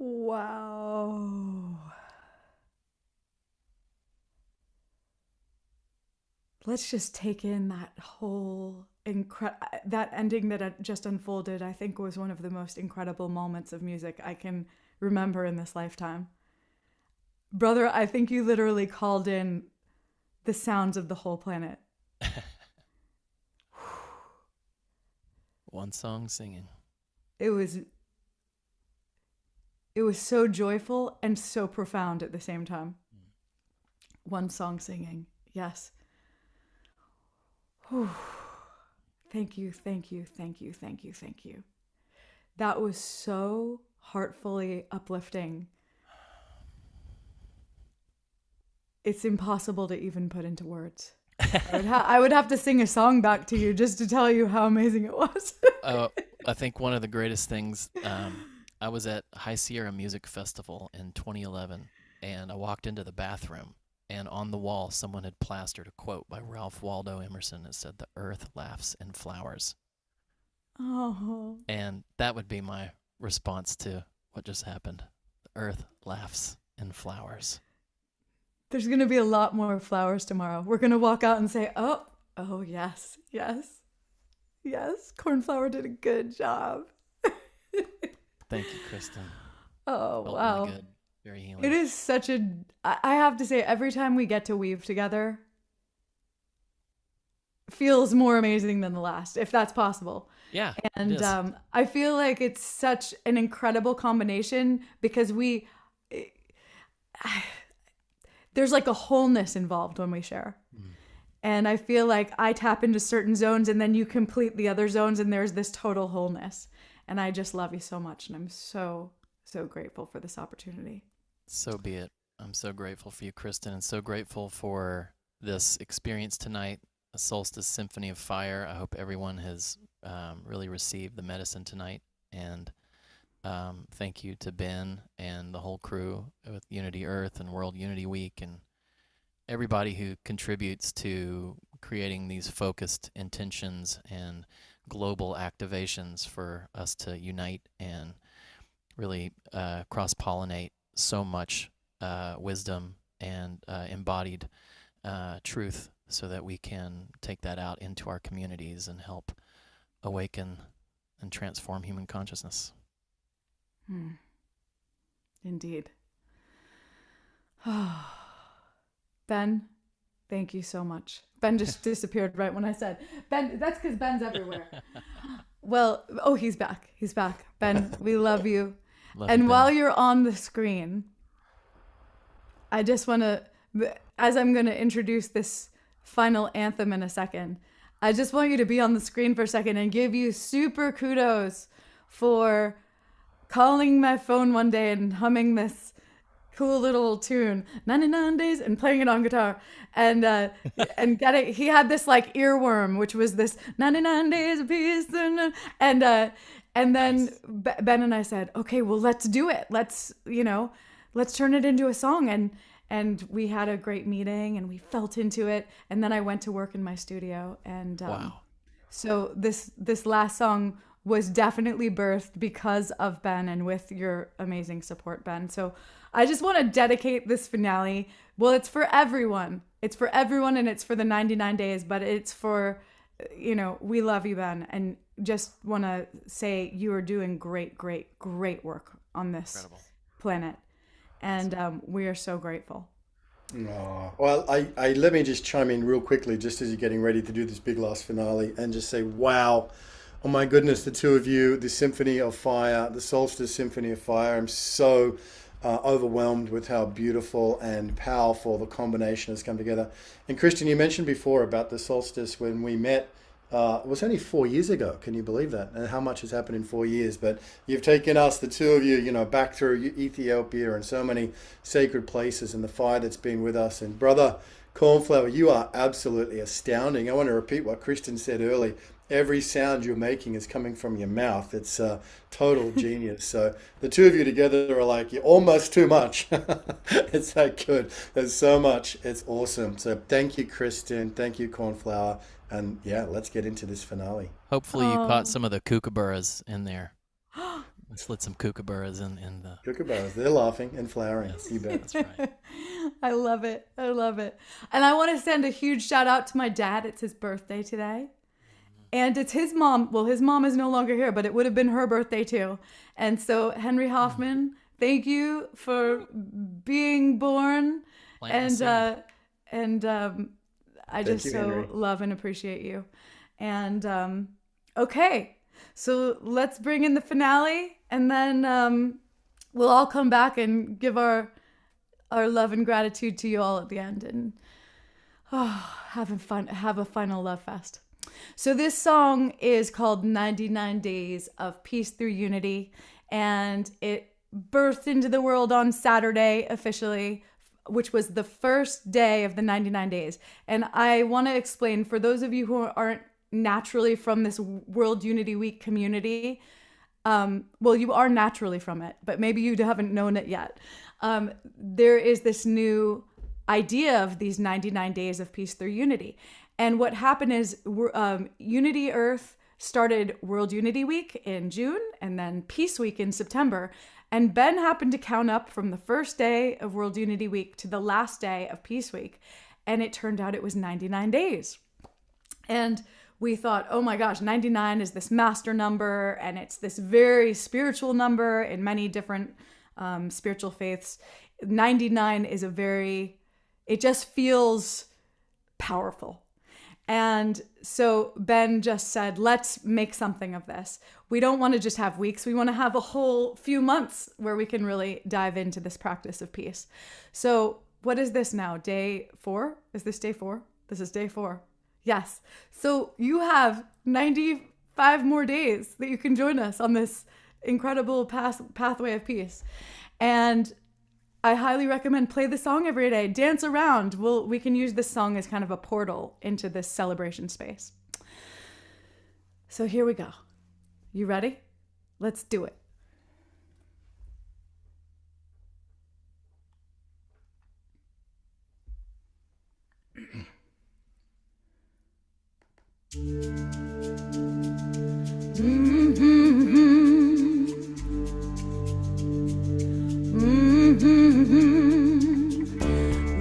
Wow. Let's just take in that whole that ending that just unfolded. I think was one of the most incredible moments of music I can remember in this lifetime. Brother, I think you literally called in the sounds of the whole planet. One song singing. It was so joyful and so profound at the same time. One song singing. Yes. Whew. Thank you, thank you, thank you, thank you, thank you. That was so heartfully uplifting. It's impossible to even put into words. I would have to sing a song back to you just to tell you how amazing it was. I think one of the greatest things, I was at High Sierra Music Festival in 2011, and I walked into the bathroom, and on the wall, someone had plastered a quote by Ralph Waldo Emerson that said, "The earth laughs in flowers." Oh. And that would be my response to what just happened. The earth laughs in flowers. There's going to be a lot more flowers tomorrow. We're going to walk out and say, oh, yes, yes, yes. Cornflower did a good job. Thank you, Kristin. Oh, Felt wow. really good. Very healing. It is such I have to say, every time we get to weave together, feels more amazing than the last, if that's possible. Yeah. And it is. I feel like it's such an incredible combination because there's like a wholeness involved when we share. And I feel like I tap into certain zones and then you complete the other zones and there's this total wholeness. And I just love you so much. And I'm so, so grateful for this opportunity. So be it. I'm so grateful for you, Kristin, and so grateful for this experience tonight, a Solstice Symphony of Fire. I hope everyone has really received the medicine tonight. And thank you to Ben and the whole crew with Unity Earth and World Unity Week and everybody who contributes to creating these focused intentions and global activations for us to unite and really cross-pollinate so much wisdom and embodied truth so that we can take that out into our communities and help awaken and transform human consciousness. Indeed. Ben, thank you so much. Ben just disappeared right when I said, Ben, that's because Ben's everywhere. Well, he's back. He's back. Ben, we love you. Love And you, while Ben. you're on the screen, I just want to, as I'm going to introduce this final anthem in a second, I just want you to be on the screen for a second and give you super kudos for calling my phone one day and humming this cool little tune, 99 days, and playing it on guitar, and getting, he had this like earworm, which was this 99 days of peace, and then Ben and I said, okay, well, let's do it. Let's turn it into a song, and we had a great meeting, and we felt into it, and then I went to work in my studio, and Wow. so this last song was definitely birthed because of Ben and with your amazing support, Ben. So I just want to dedicate this finale. Well, it's for everyone. It's for everyone, and it's for the 99 days, but it's for, we love you, Ben. And just want to say you are doing great, great, great work on this Incredible. planet. And we are so grateful. Oh, well, I let me just chime in real quickly just as you're getting ready to do this big last finale and just say, wow. Oh my goodness, the two of you, the Symphony of Fire, the Solstice Symphony of Fire. I'm so overwhelmed with how beautiful and powerful the combination has come together. And Kristin, you mentioned before about the solstice when we met. It was only 4 years ago. Can you believe that? And how much has happened in 4 years? But you've taken us, the two of you, back through Ethiopia and so many sacred places and the fire that's been with us. And brother Cornflower, you are absolutely astounding. I want to repeat what Kristin said earlier. Every sound you're making is coming from your mouth. It's total genius. So the two of you together are like, you're almost too much. It's that good. There's so much. It's awesome. So thank you, Kristin. Thank you, Cornflower. And yeah, let's get into this finale. Hopefully you caught some of the kookaburras in there. Slid some kookaburras in the. Kookaburras, they're laughing and flowering. Yes, You bet. that's right. I love it. I love it. And I want to send a huge shout out to my dad. It's his birthday today. And it's his mom. Well, his mom is no longer here, but it would have been her birthday too. And so, Henry Hoffmann, thank you for being born. I just so Henry. love and appreciate you. And okay, so let's bring in the finale, and then we'll all come back and give our love and gratitude to you all at the end, and have a final love fest. So this song is called 99 Days of Peace Through Unity, and it birthed into the world on Saturday officially, which was the first day of the 99 days. And I want to explain, for those of you who aren't naturally from this World Unity Week community, well, you are naturally from it, but maybe you haven't known it yet. There is this new idea of these 99 days of peace through unity. And what happened is Unity Earth started World Unity Week in June and then Peace Week in September. And Ben happened to count up from the first day of World Unity Week to the last day of Peace Week. And it turned out it was 99 days. And we thought, oh my gosh, 99 is this master number, and it's this very spiritual number in many different spiritual faiths. 99 is it just feels powerful. And so Ben just said, let's make something of this. We don't want to just have weeks. We want to have a whole few months where we can really dive into this practice of peace. So what is this now? Day 4? Is this day 4? This is day 4. Yes. So you have 95 more days that you can join us on this incredible pathway of peace. And I highly recommend play the song every day, dance around. We can use this song as kind of a portal into this celebration space. So here we go. You ready? Let's do it.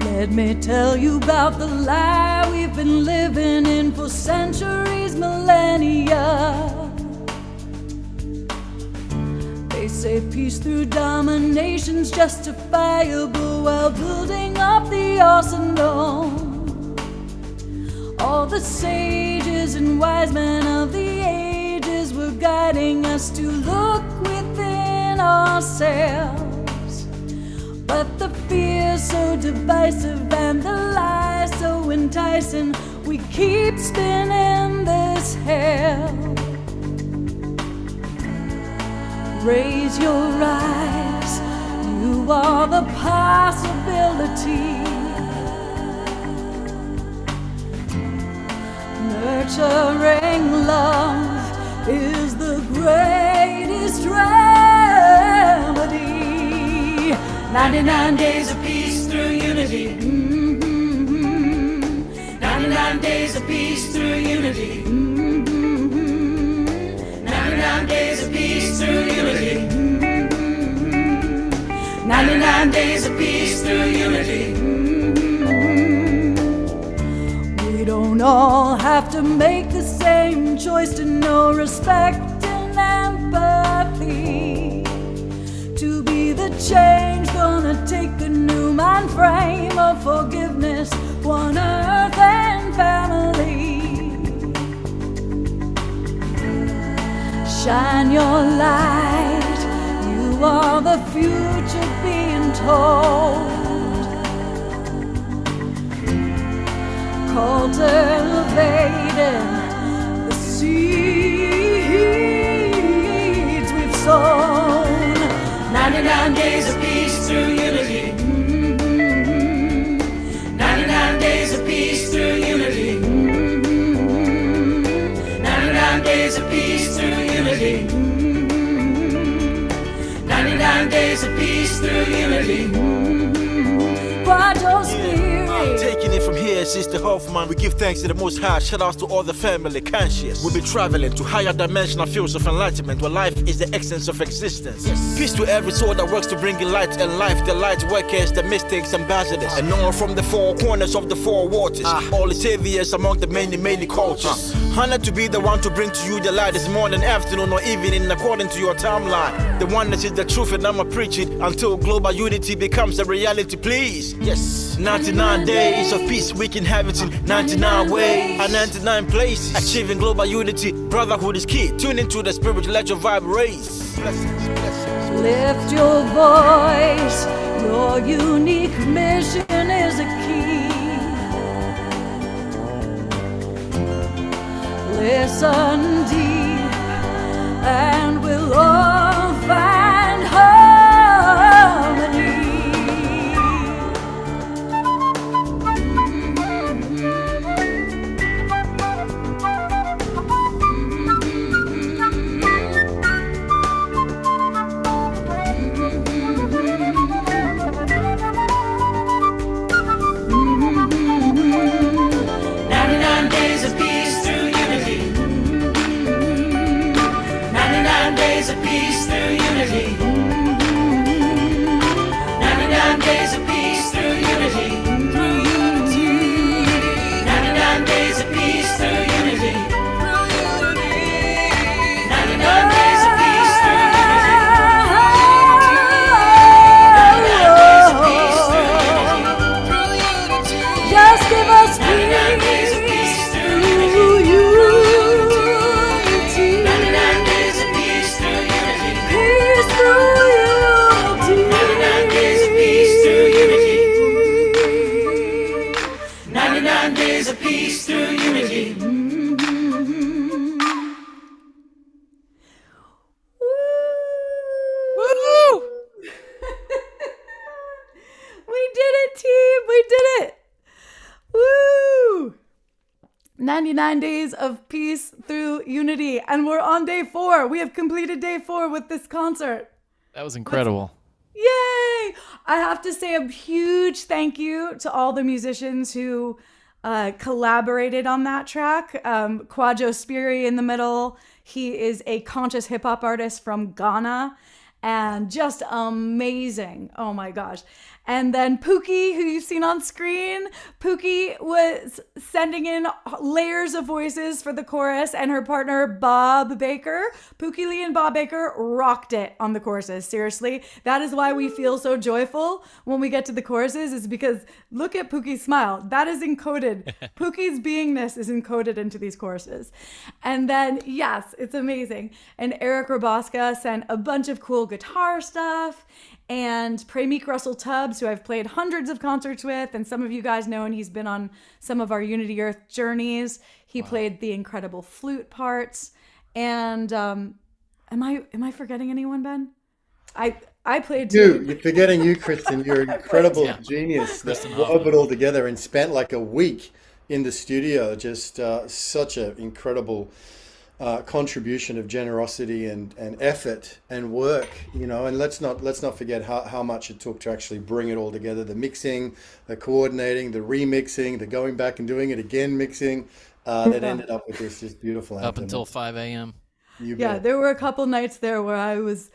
Let me tell you about the lie we've been living in for centuries, millennia. They say peace through domination's justifiable while building up the arsenal. All the sages and wise men of the ages were guiding us to look within ourselves. But the fear's so divisive and the lies so enticing, we keep spinning this hell. Raise your eyes, you are the possibility. Nurturing love is the greatest remedy. 99 days of peace through unity. 99 days of peace through unity. 99 days of peace through unity. 99 days of peace through unity. We don't all have to make the same choice to know respect and empathy. To be the change, gonna take a new mind frame of forgiveness, one earth and family. Shine your light, you are the future being told. Cultivating the seeds we've sown. 99 days of peace through unity. 99 days of peace through unity. 99 days of peace through unity. 99 days of peace through unity. Quiet your spirit. Taking it from here, Kristin Hoffmann. We give thanks to the Most High. Shout outs to all the family conscious. We'll be traveling to higher dimensional fields of enlightenment, where life is the essence of existence. Peace to every soul that works to bring in light and life. The light workers, the mystics, ambassadors, and all from the four corners of the four waters. All the saviors among the many cultures. Honored to be the one to bring to you the light this morning, afternoon, or evening, according to your timeline. The oneness is the truth, and I'ma preach it until global unity becomes a reality, please. Yes, 99 days of peace, we can have it in 99 ways, and 99 places. Achieving global unity, brotherhood is key. Tune into the spirit, let your vibe raise. Blessings, blessings. Lift your voice, your unique mission is a key. Listen deep, and we'll all find harmony. We did it, team! We did it! Woo! 99 days of peace through unity. And we're on day 4. We have completed day 4 with this concert. That was incredible. Yay! I have to say a huge thank you to all the musicians who collaborated on that track. Kwajo Spiri in the middle. He is a conscious hip hop artist from Ghana. And just amazing. Oh my gosh. And then Pookie, who you've seen on screen, Pookie was sending in layers of voices for the chorus, and her partner, Bob Baker. Pookie Lee and Bob Baker rocked it on the choruses. Seriously. That is why we feel so joyful when we get to the choruses, is because look at Pookie's smile. That is encoded. Pookie's beingness is encoded into these choruses. And then, yes, it's amazing. And Eric Raboska sent a bunch of cool guitar stuff. And Prameek Russell Tubbs, who I've played hundreds of concerts with, and some of you guys know, and he's been on some of our Unity Earth journeys. He played the incredible flute parts. And am I forgetting anyone, Ben? I played too. You're forgetting you, Kristin. You're an incredible genius that wove it all together and spent like a week in the studio. Just such an incredible contribution of generosity and effort and work, you know. And let's not forget how much it took to actually bring it all together. The mixing, the coordinating, the remixing, the going back and doing it again mixing, that ended up with this just beautiful anthem. Up until 5 a.m. Yeah, there were a couple nights there where I was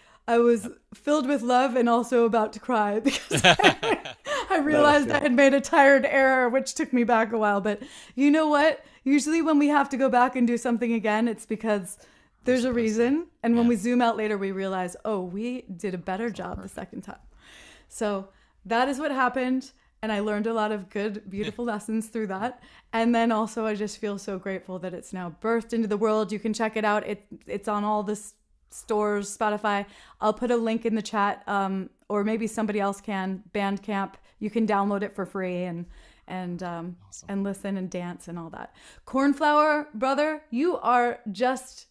filled with love and also about to cry because I realized I had made a tired error, which took me back a while. But you know what? Usually when we have to go back and do something again, it's because there's a reason. And when we zoom out later, we realize, oh, we did a better job the second time. So that is what happened. And I learned a lot of good, beautiful lessons through that. And then also I just feel so grateful that it's now birthed into the world. You can check it out. It's on all the stores, Spotify. I'll put a link in the chat, or maybe somebody else can. Bandcamp. You can download it for free and awesome. And listen and dance and all that. Cornflower, brother, you are just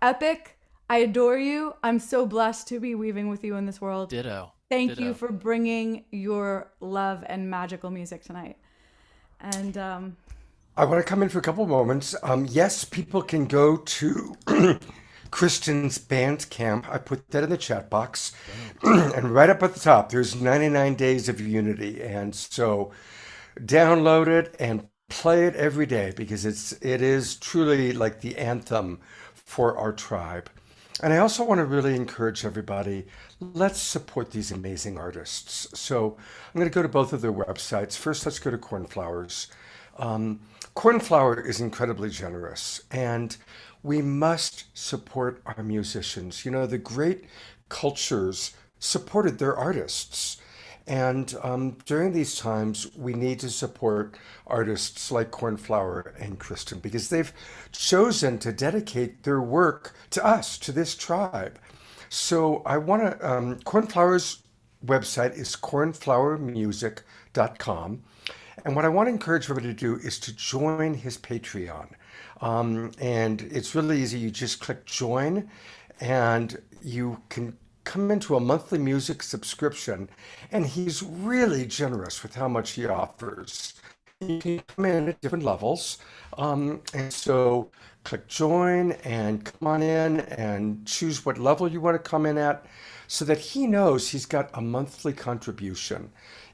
epic. I adore you. I'm so blessed to be weaving with you in this world. Ditto. Thank you for bringing your love and magical music tonight. And I want to come in for a couple moments. Yes, people can go to Kristin's Bandcamp. I put that in the chat box. And right up at the top, there's 99 Days of Unity. And so download it and play it every day because it is truly like the anthem for our tribe. And I also want to really encourage everybody, let's support these amazing artists. So I'm going to go to both of their websites. First, let's go to Cornflower's. Cornflower is incredibly generous, and we must support our musicians. You know, the great cultures supported their artists. And during these times, we need to support artists like Cornflower and Kristin because they've chosen to dedicate their work to us, to this tribe. So I want to, Cornflower's website is cornflowermusic.com. And what I want to encourage everybody to do is to join his Patreon. And it's really easy. You just click join and you can come into a monthly music subscription. And he's really generous with how much he offers. You can come in at different levels. And so click join and come on in and choose what level you want to come in at so that he knows he's got a monthly contribution.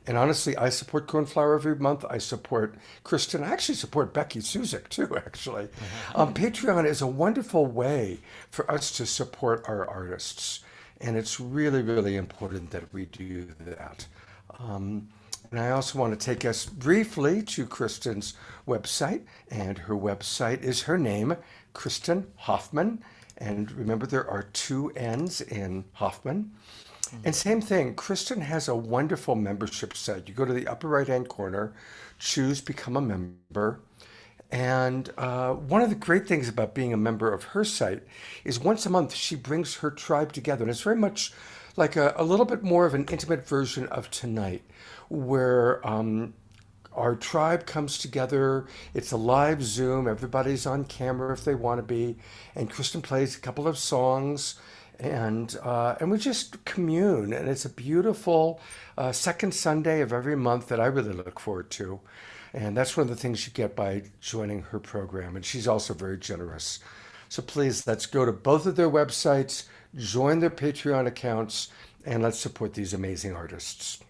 And honestly, I support Cornflower every month. I support Kristin. I actually support Becky Suzik too, actually. Patreon is a wonderful way for us to support our artists. And it's really, really important that we do that. And I also want to take us briefly to Kristin's website. And her website is her name, Kristin Hoffmann. And remember, there are 2 N's in Hoffmann. And same thing, Kristin has a wonderful membership site. You go to the upper right-hand corner, choose Become a Member. And one of the great things about being a member of her site is once a month she brings her tribe together. And it's very much like a little bit more of an intimate version of Tonight, where our tribe comes together. It's a live Zoom. Everybody's on camera if they want to be. And Kristin plays a couple of songs. And we just commune, and it's a beautiful second Sunday of every month that I really look forward to. And that's one of the things you get by joining her program. And she's also very generous. So please, let's go to both of their websites, join their Patreon accounts, and let's support these amazing artists.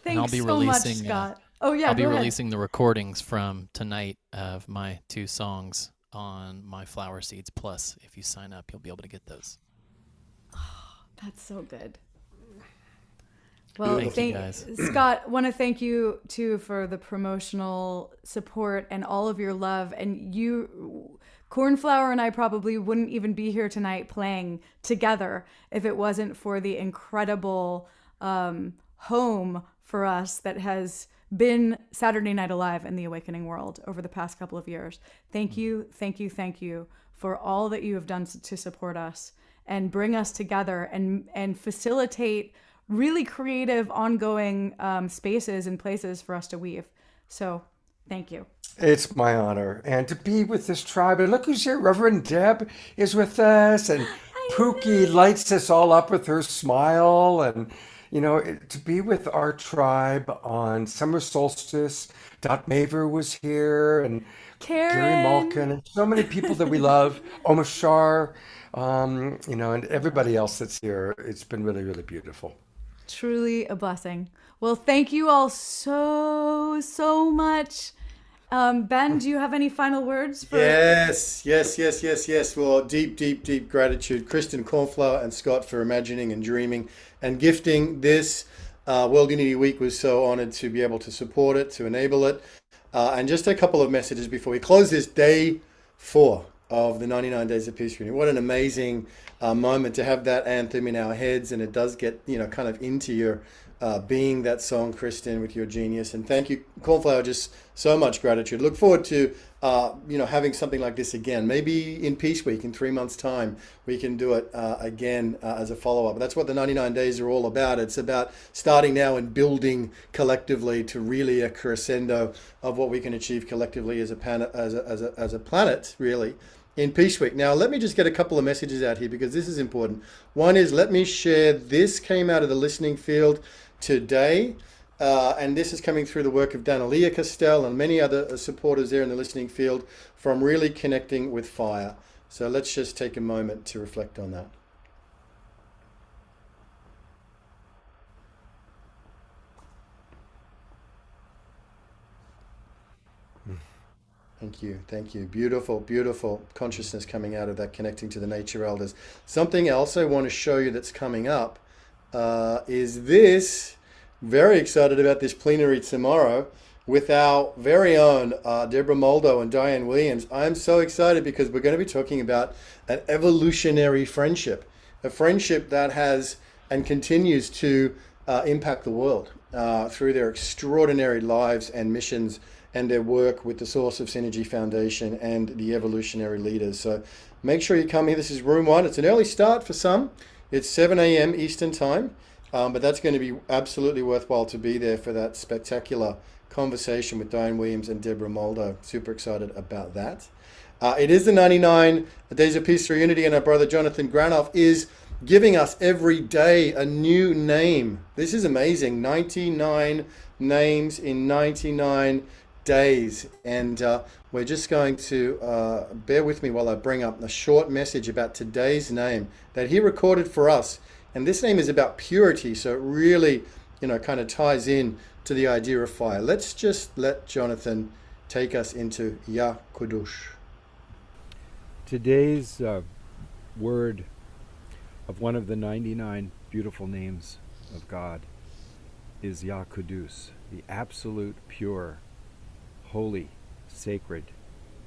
Thanks I'll be so releasing, much, Scott. Oh yeah, I'll be go ahead. releasing the recordings from tonight of my 2 songs on my Flower Seeds Plus. If you sign up, you'll be able to get those. That's so good. Well, Thank you, guys. Scott, want to thank you too for the promotional support and all of your love. And you, Cornflower and I probably wouldn't even be here tonight playing together if it wasn't for the incredible home for us that has been Saturday Night Alive in the Awakening World over the past couple of years. Thank you, thank you, thank you for all that you have done to support us and bring us together and facilitate really creative, ongoing spaces and places for us to weave. So thank you. It's my honor. And to be with this tribe. And look who's here. Reverend Deb is with us. And Pookie lights us all up with her smile. And, you know, to be with our tribe on summer solstice. Dot Maver was here. And Karen. Gary Malkin. And so many people that we love. Omashar. You know, and everybody else that's here. It's been really, really beautiful. Truly a blessing. Well, thank you all so much. Ben, do you have any final words for Yes. Well, deep gratitude, Kristin, Cornflower, and Scott for imagining and dreaming and gifting this. World Unity Week was so honored to be able to support it, to enable it. And just a couple of messages before we close this day 4 of the 99 Days of Peace Reading. What an amazing moment to have that anthem in our heads, and it does get, you know, kind of into your being, that song, Kristin, with your genius. And thank you, Cornflower, just so much gratitude. Look forward to, you know, having something like this again. Maybe in Peace Week in 3 months' time, we can do it again as a follow-up. That's what the 99 days are all about. It's about starting now and building collectively to really a crescendo of what we can achieve collectively as a planet, really, in Peace Week. Now, let me just get a couple of messages out here because this is important. One is, let me share, this came out of the listening field today, and this is coming through the work of Danalia Castell and many other supporters there in the listening field from really connecting with fire. So let's just take a moment to reflect on that. Thank you. Thank you. Beautiful, beautiful consciousness coming out of that, connecting to the nature elders. Something else I want to show you that's coming up is this. Very excited about this plenary tomorrow with our very own Deborah Moldo and Diane Williams. I'm so excited because we're going to be talking about an evolutionary friendship, a friendship that has and continues to impact the world through their extraordinary lives and missions and their work with the Source of Synergy Foundation and the evolutionary leaders. So make sure you come here. This is room 1. It's an early start for some. It's 7 a.m. Eastern time, but that's going to be absolutely worthwhile to be there for that spectacular conversation with Diane Williams and Deborah Moldo. Super excited about that. It is the 99 Days of Peace through Unity, and our brother Jonathan Granoff is giving us every day a new name. This is amazing. 99 names in 99 days. And we're just going to bear with me while I bring up a short message about today's name that he recorded for us. And this name is about purity, so it really, kind of ties in to the idea of fire. Let's just let Jonathan take us into Ya Kudush. Today's word of one of the 99 beautiful names of God is Ya Kudus, the absolute pure, holy, sacred,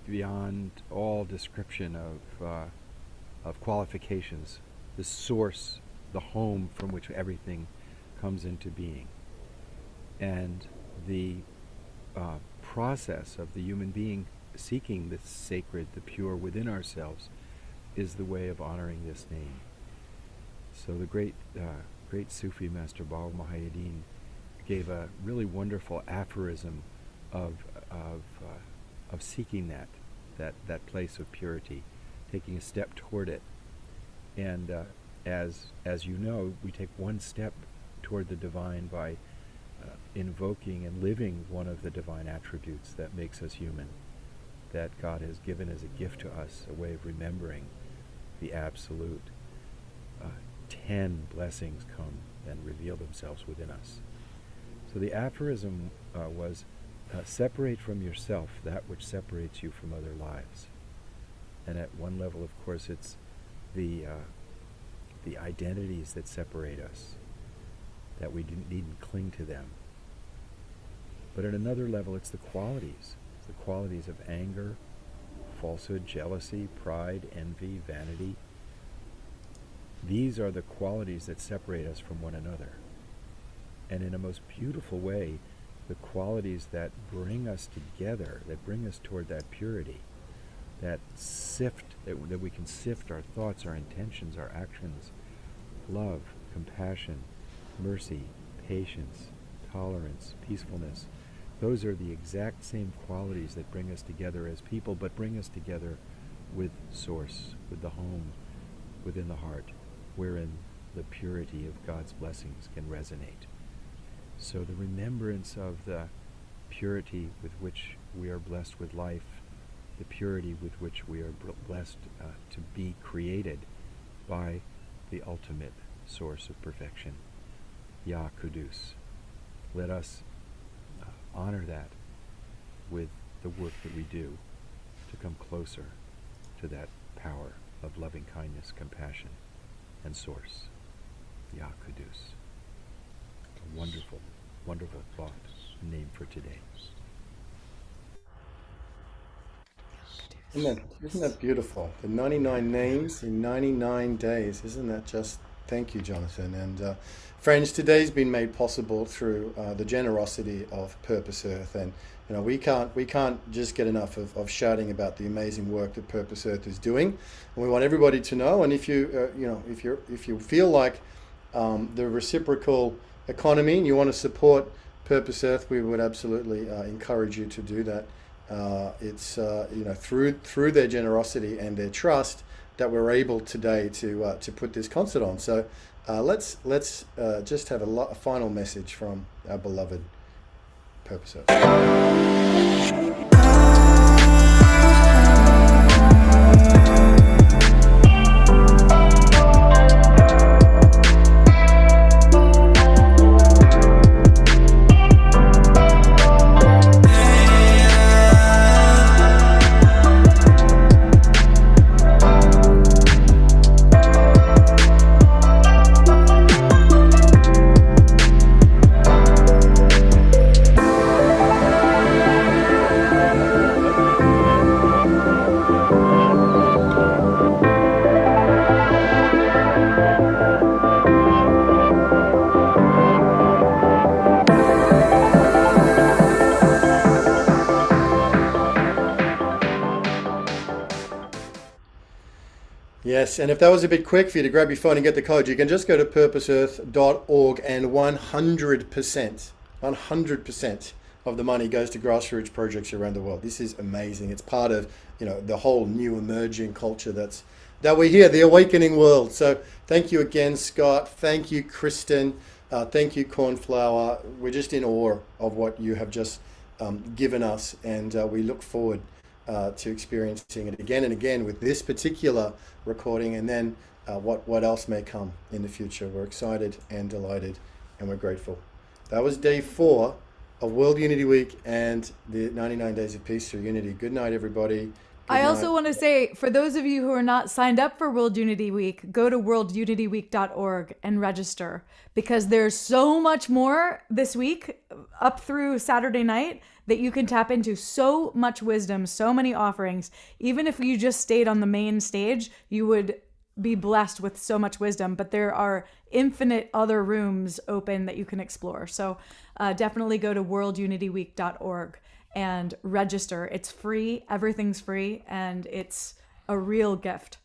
beyond all description of qualifications, the source, the home from which everything comes into being. And the process of the human being seeking the sacred, the pure within ourselves is the way of honoring this name. So the great Sufi master Baba Muhayyiddin gave a really wonderful aphorism of seeking that place of purity, taking a step toward it. And as you know, we take one step toward the divine by invoking and living one of the divine attributes that makes us human, that God has given as a gift to us, a way of remembering the absolute. 10 blessings come and reveal themselves within us. So the aphorism was, separate from yourself that which separates you from other lives. And at one level, of course, it's the identities that separate us, that we needn't cling to them. But at another level, it's the qualities of anger, falsehood, jealousy, pride, envy, vanity. These are the qualities that separate us from one another. And in a most beautiful way, the qualities that bring us together, that bring us toward that purity, that we can sift our thoughts, our intentions, our actions, love, compassion, mercy, patience, tolerance, peacefulness. Those are the exact same qualities that bring us together as people, but bring us together with Source, with the home, within the heart, wherein the purity of God's blessings can resonate. So the remembrance of the purity with which we are blessed with life, the purity with which we are blessed to be created by the ultimate source of perfection, Ya Kudus. Let us honor that with the work that we do to come closer to that power of loving kindness, compassion, and Source, Ya Kudus. A wonderful, wonderful thought, name for today. Isn't that beautiful? The 99 names in 99 days. Isn't that just... Thank you, Jonathan. And friends, today's been made possible through the generosity of Purpose Earth. And we can't just get enough of shouting about the amazing work that Purpose Earth is doing. And we want everybody to know. And if you feel like the reciprocal economy and you want to support Purpose Earth, we would absolutely encourage you to do that. It's through their generosity and their trust that we're able today to put this concert on. So let's just have a final message from our beloved Purpose Earth. Yes, and if that was a bit quick for you to grab your phone and get the code, you can just go to purposeearth.org, and 100% of the money goes to grassroots projects around the world. This is amazing. It's part of, the whole new emerging culture that we're here, the awakening world. So thank you again, Scott. Thank you, Kristin. Thank you, Cornflower. We're just in awe of what you have just given us, and we look forward to experiencing it again and again with this particular recording, and then what else may come in the future. We're excited and delighted, and we're grateful. That was day 4 of World Unity Week and the 99 Days of Peace through Unity. Good night, everybody. I also want to say, for those of you who are not signed up for World Unity Week, go to worldunityweek.org and register, because there's so much more this week up through Saturday night that you can tap into. So much wisdom, so many offerings. Even if you just stayed on the main stage, you would be blessed with so much wisdom, but there are infinite other rooms open that you can explore. So definitely go to worldunityweek.org and register. It's free. Everything's free, and it's a real gift.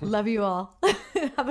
Love you all. Have a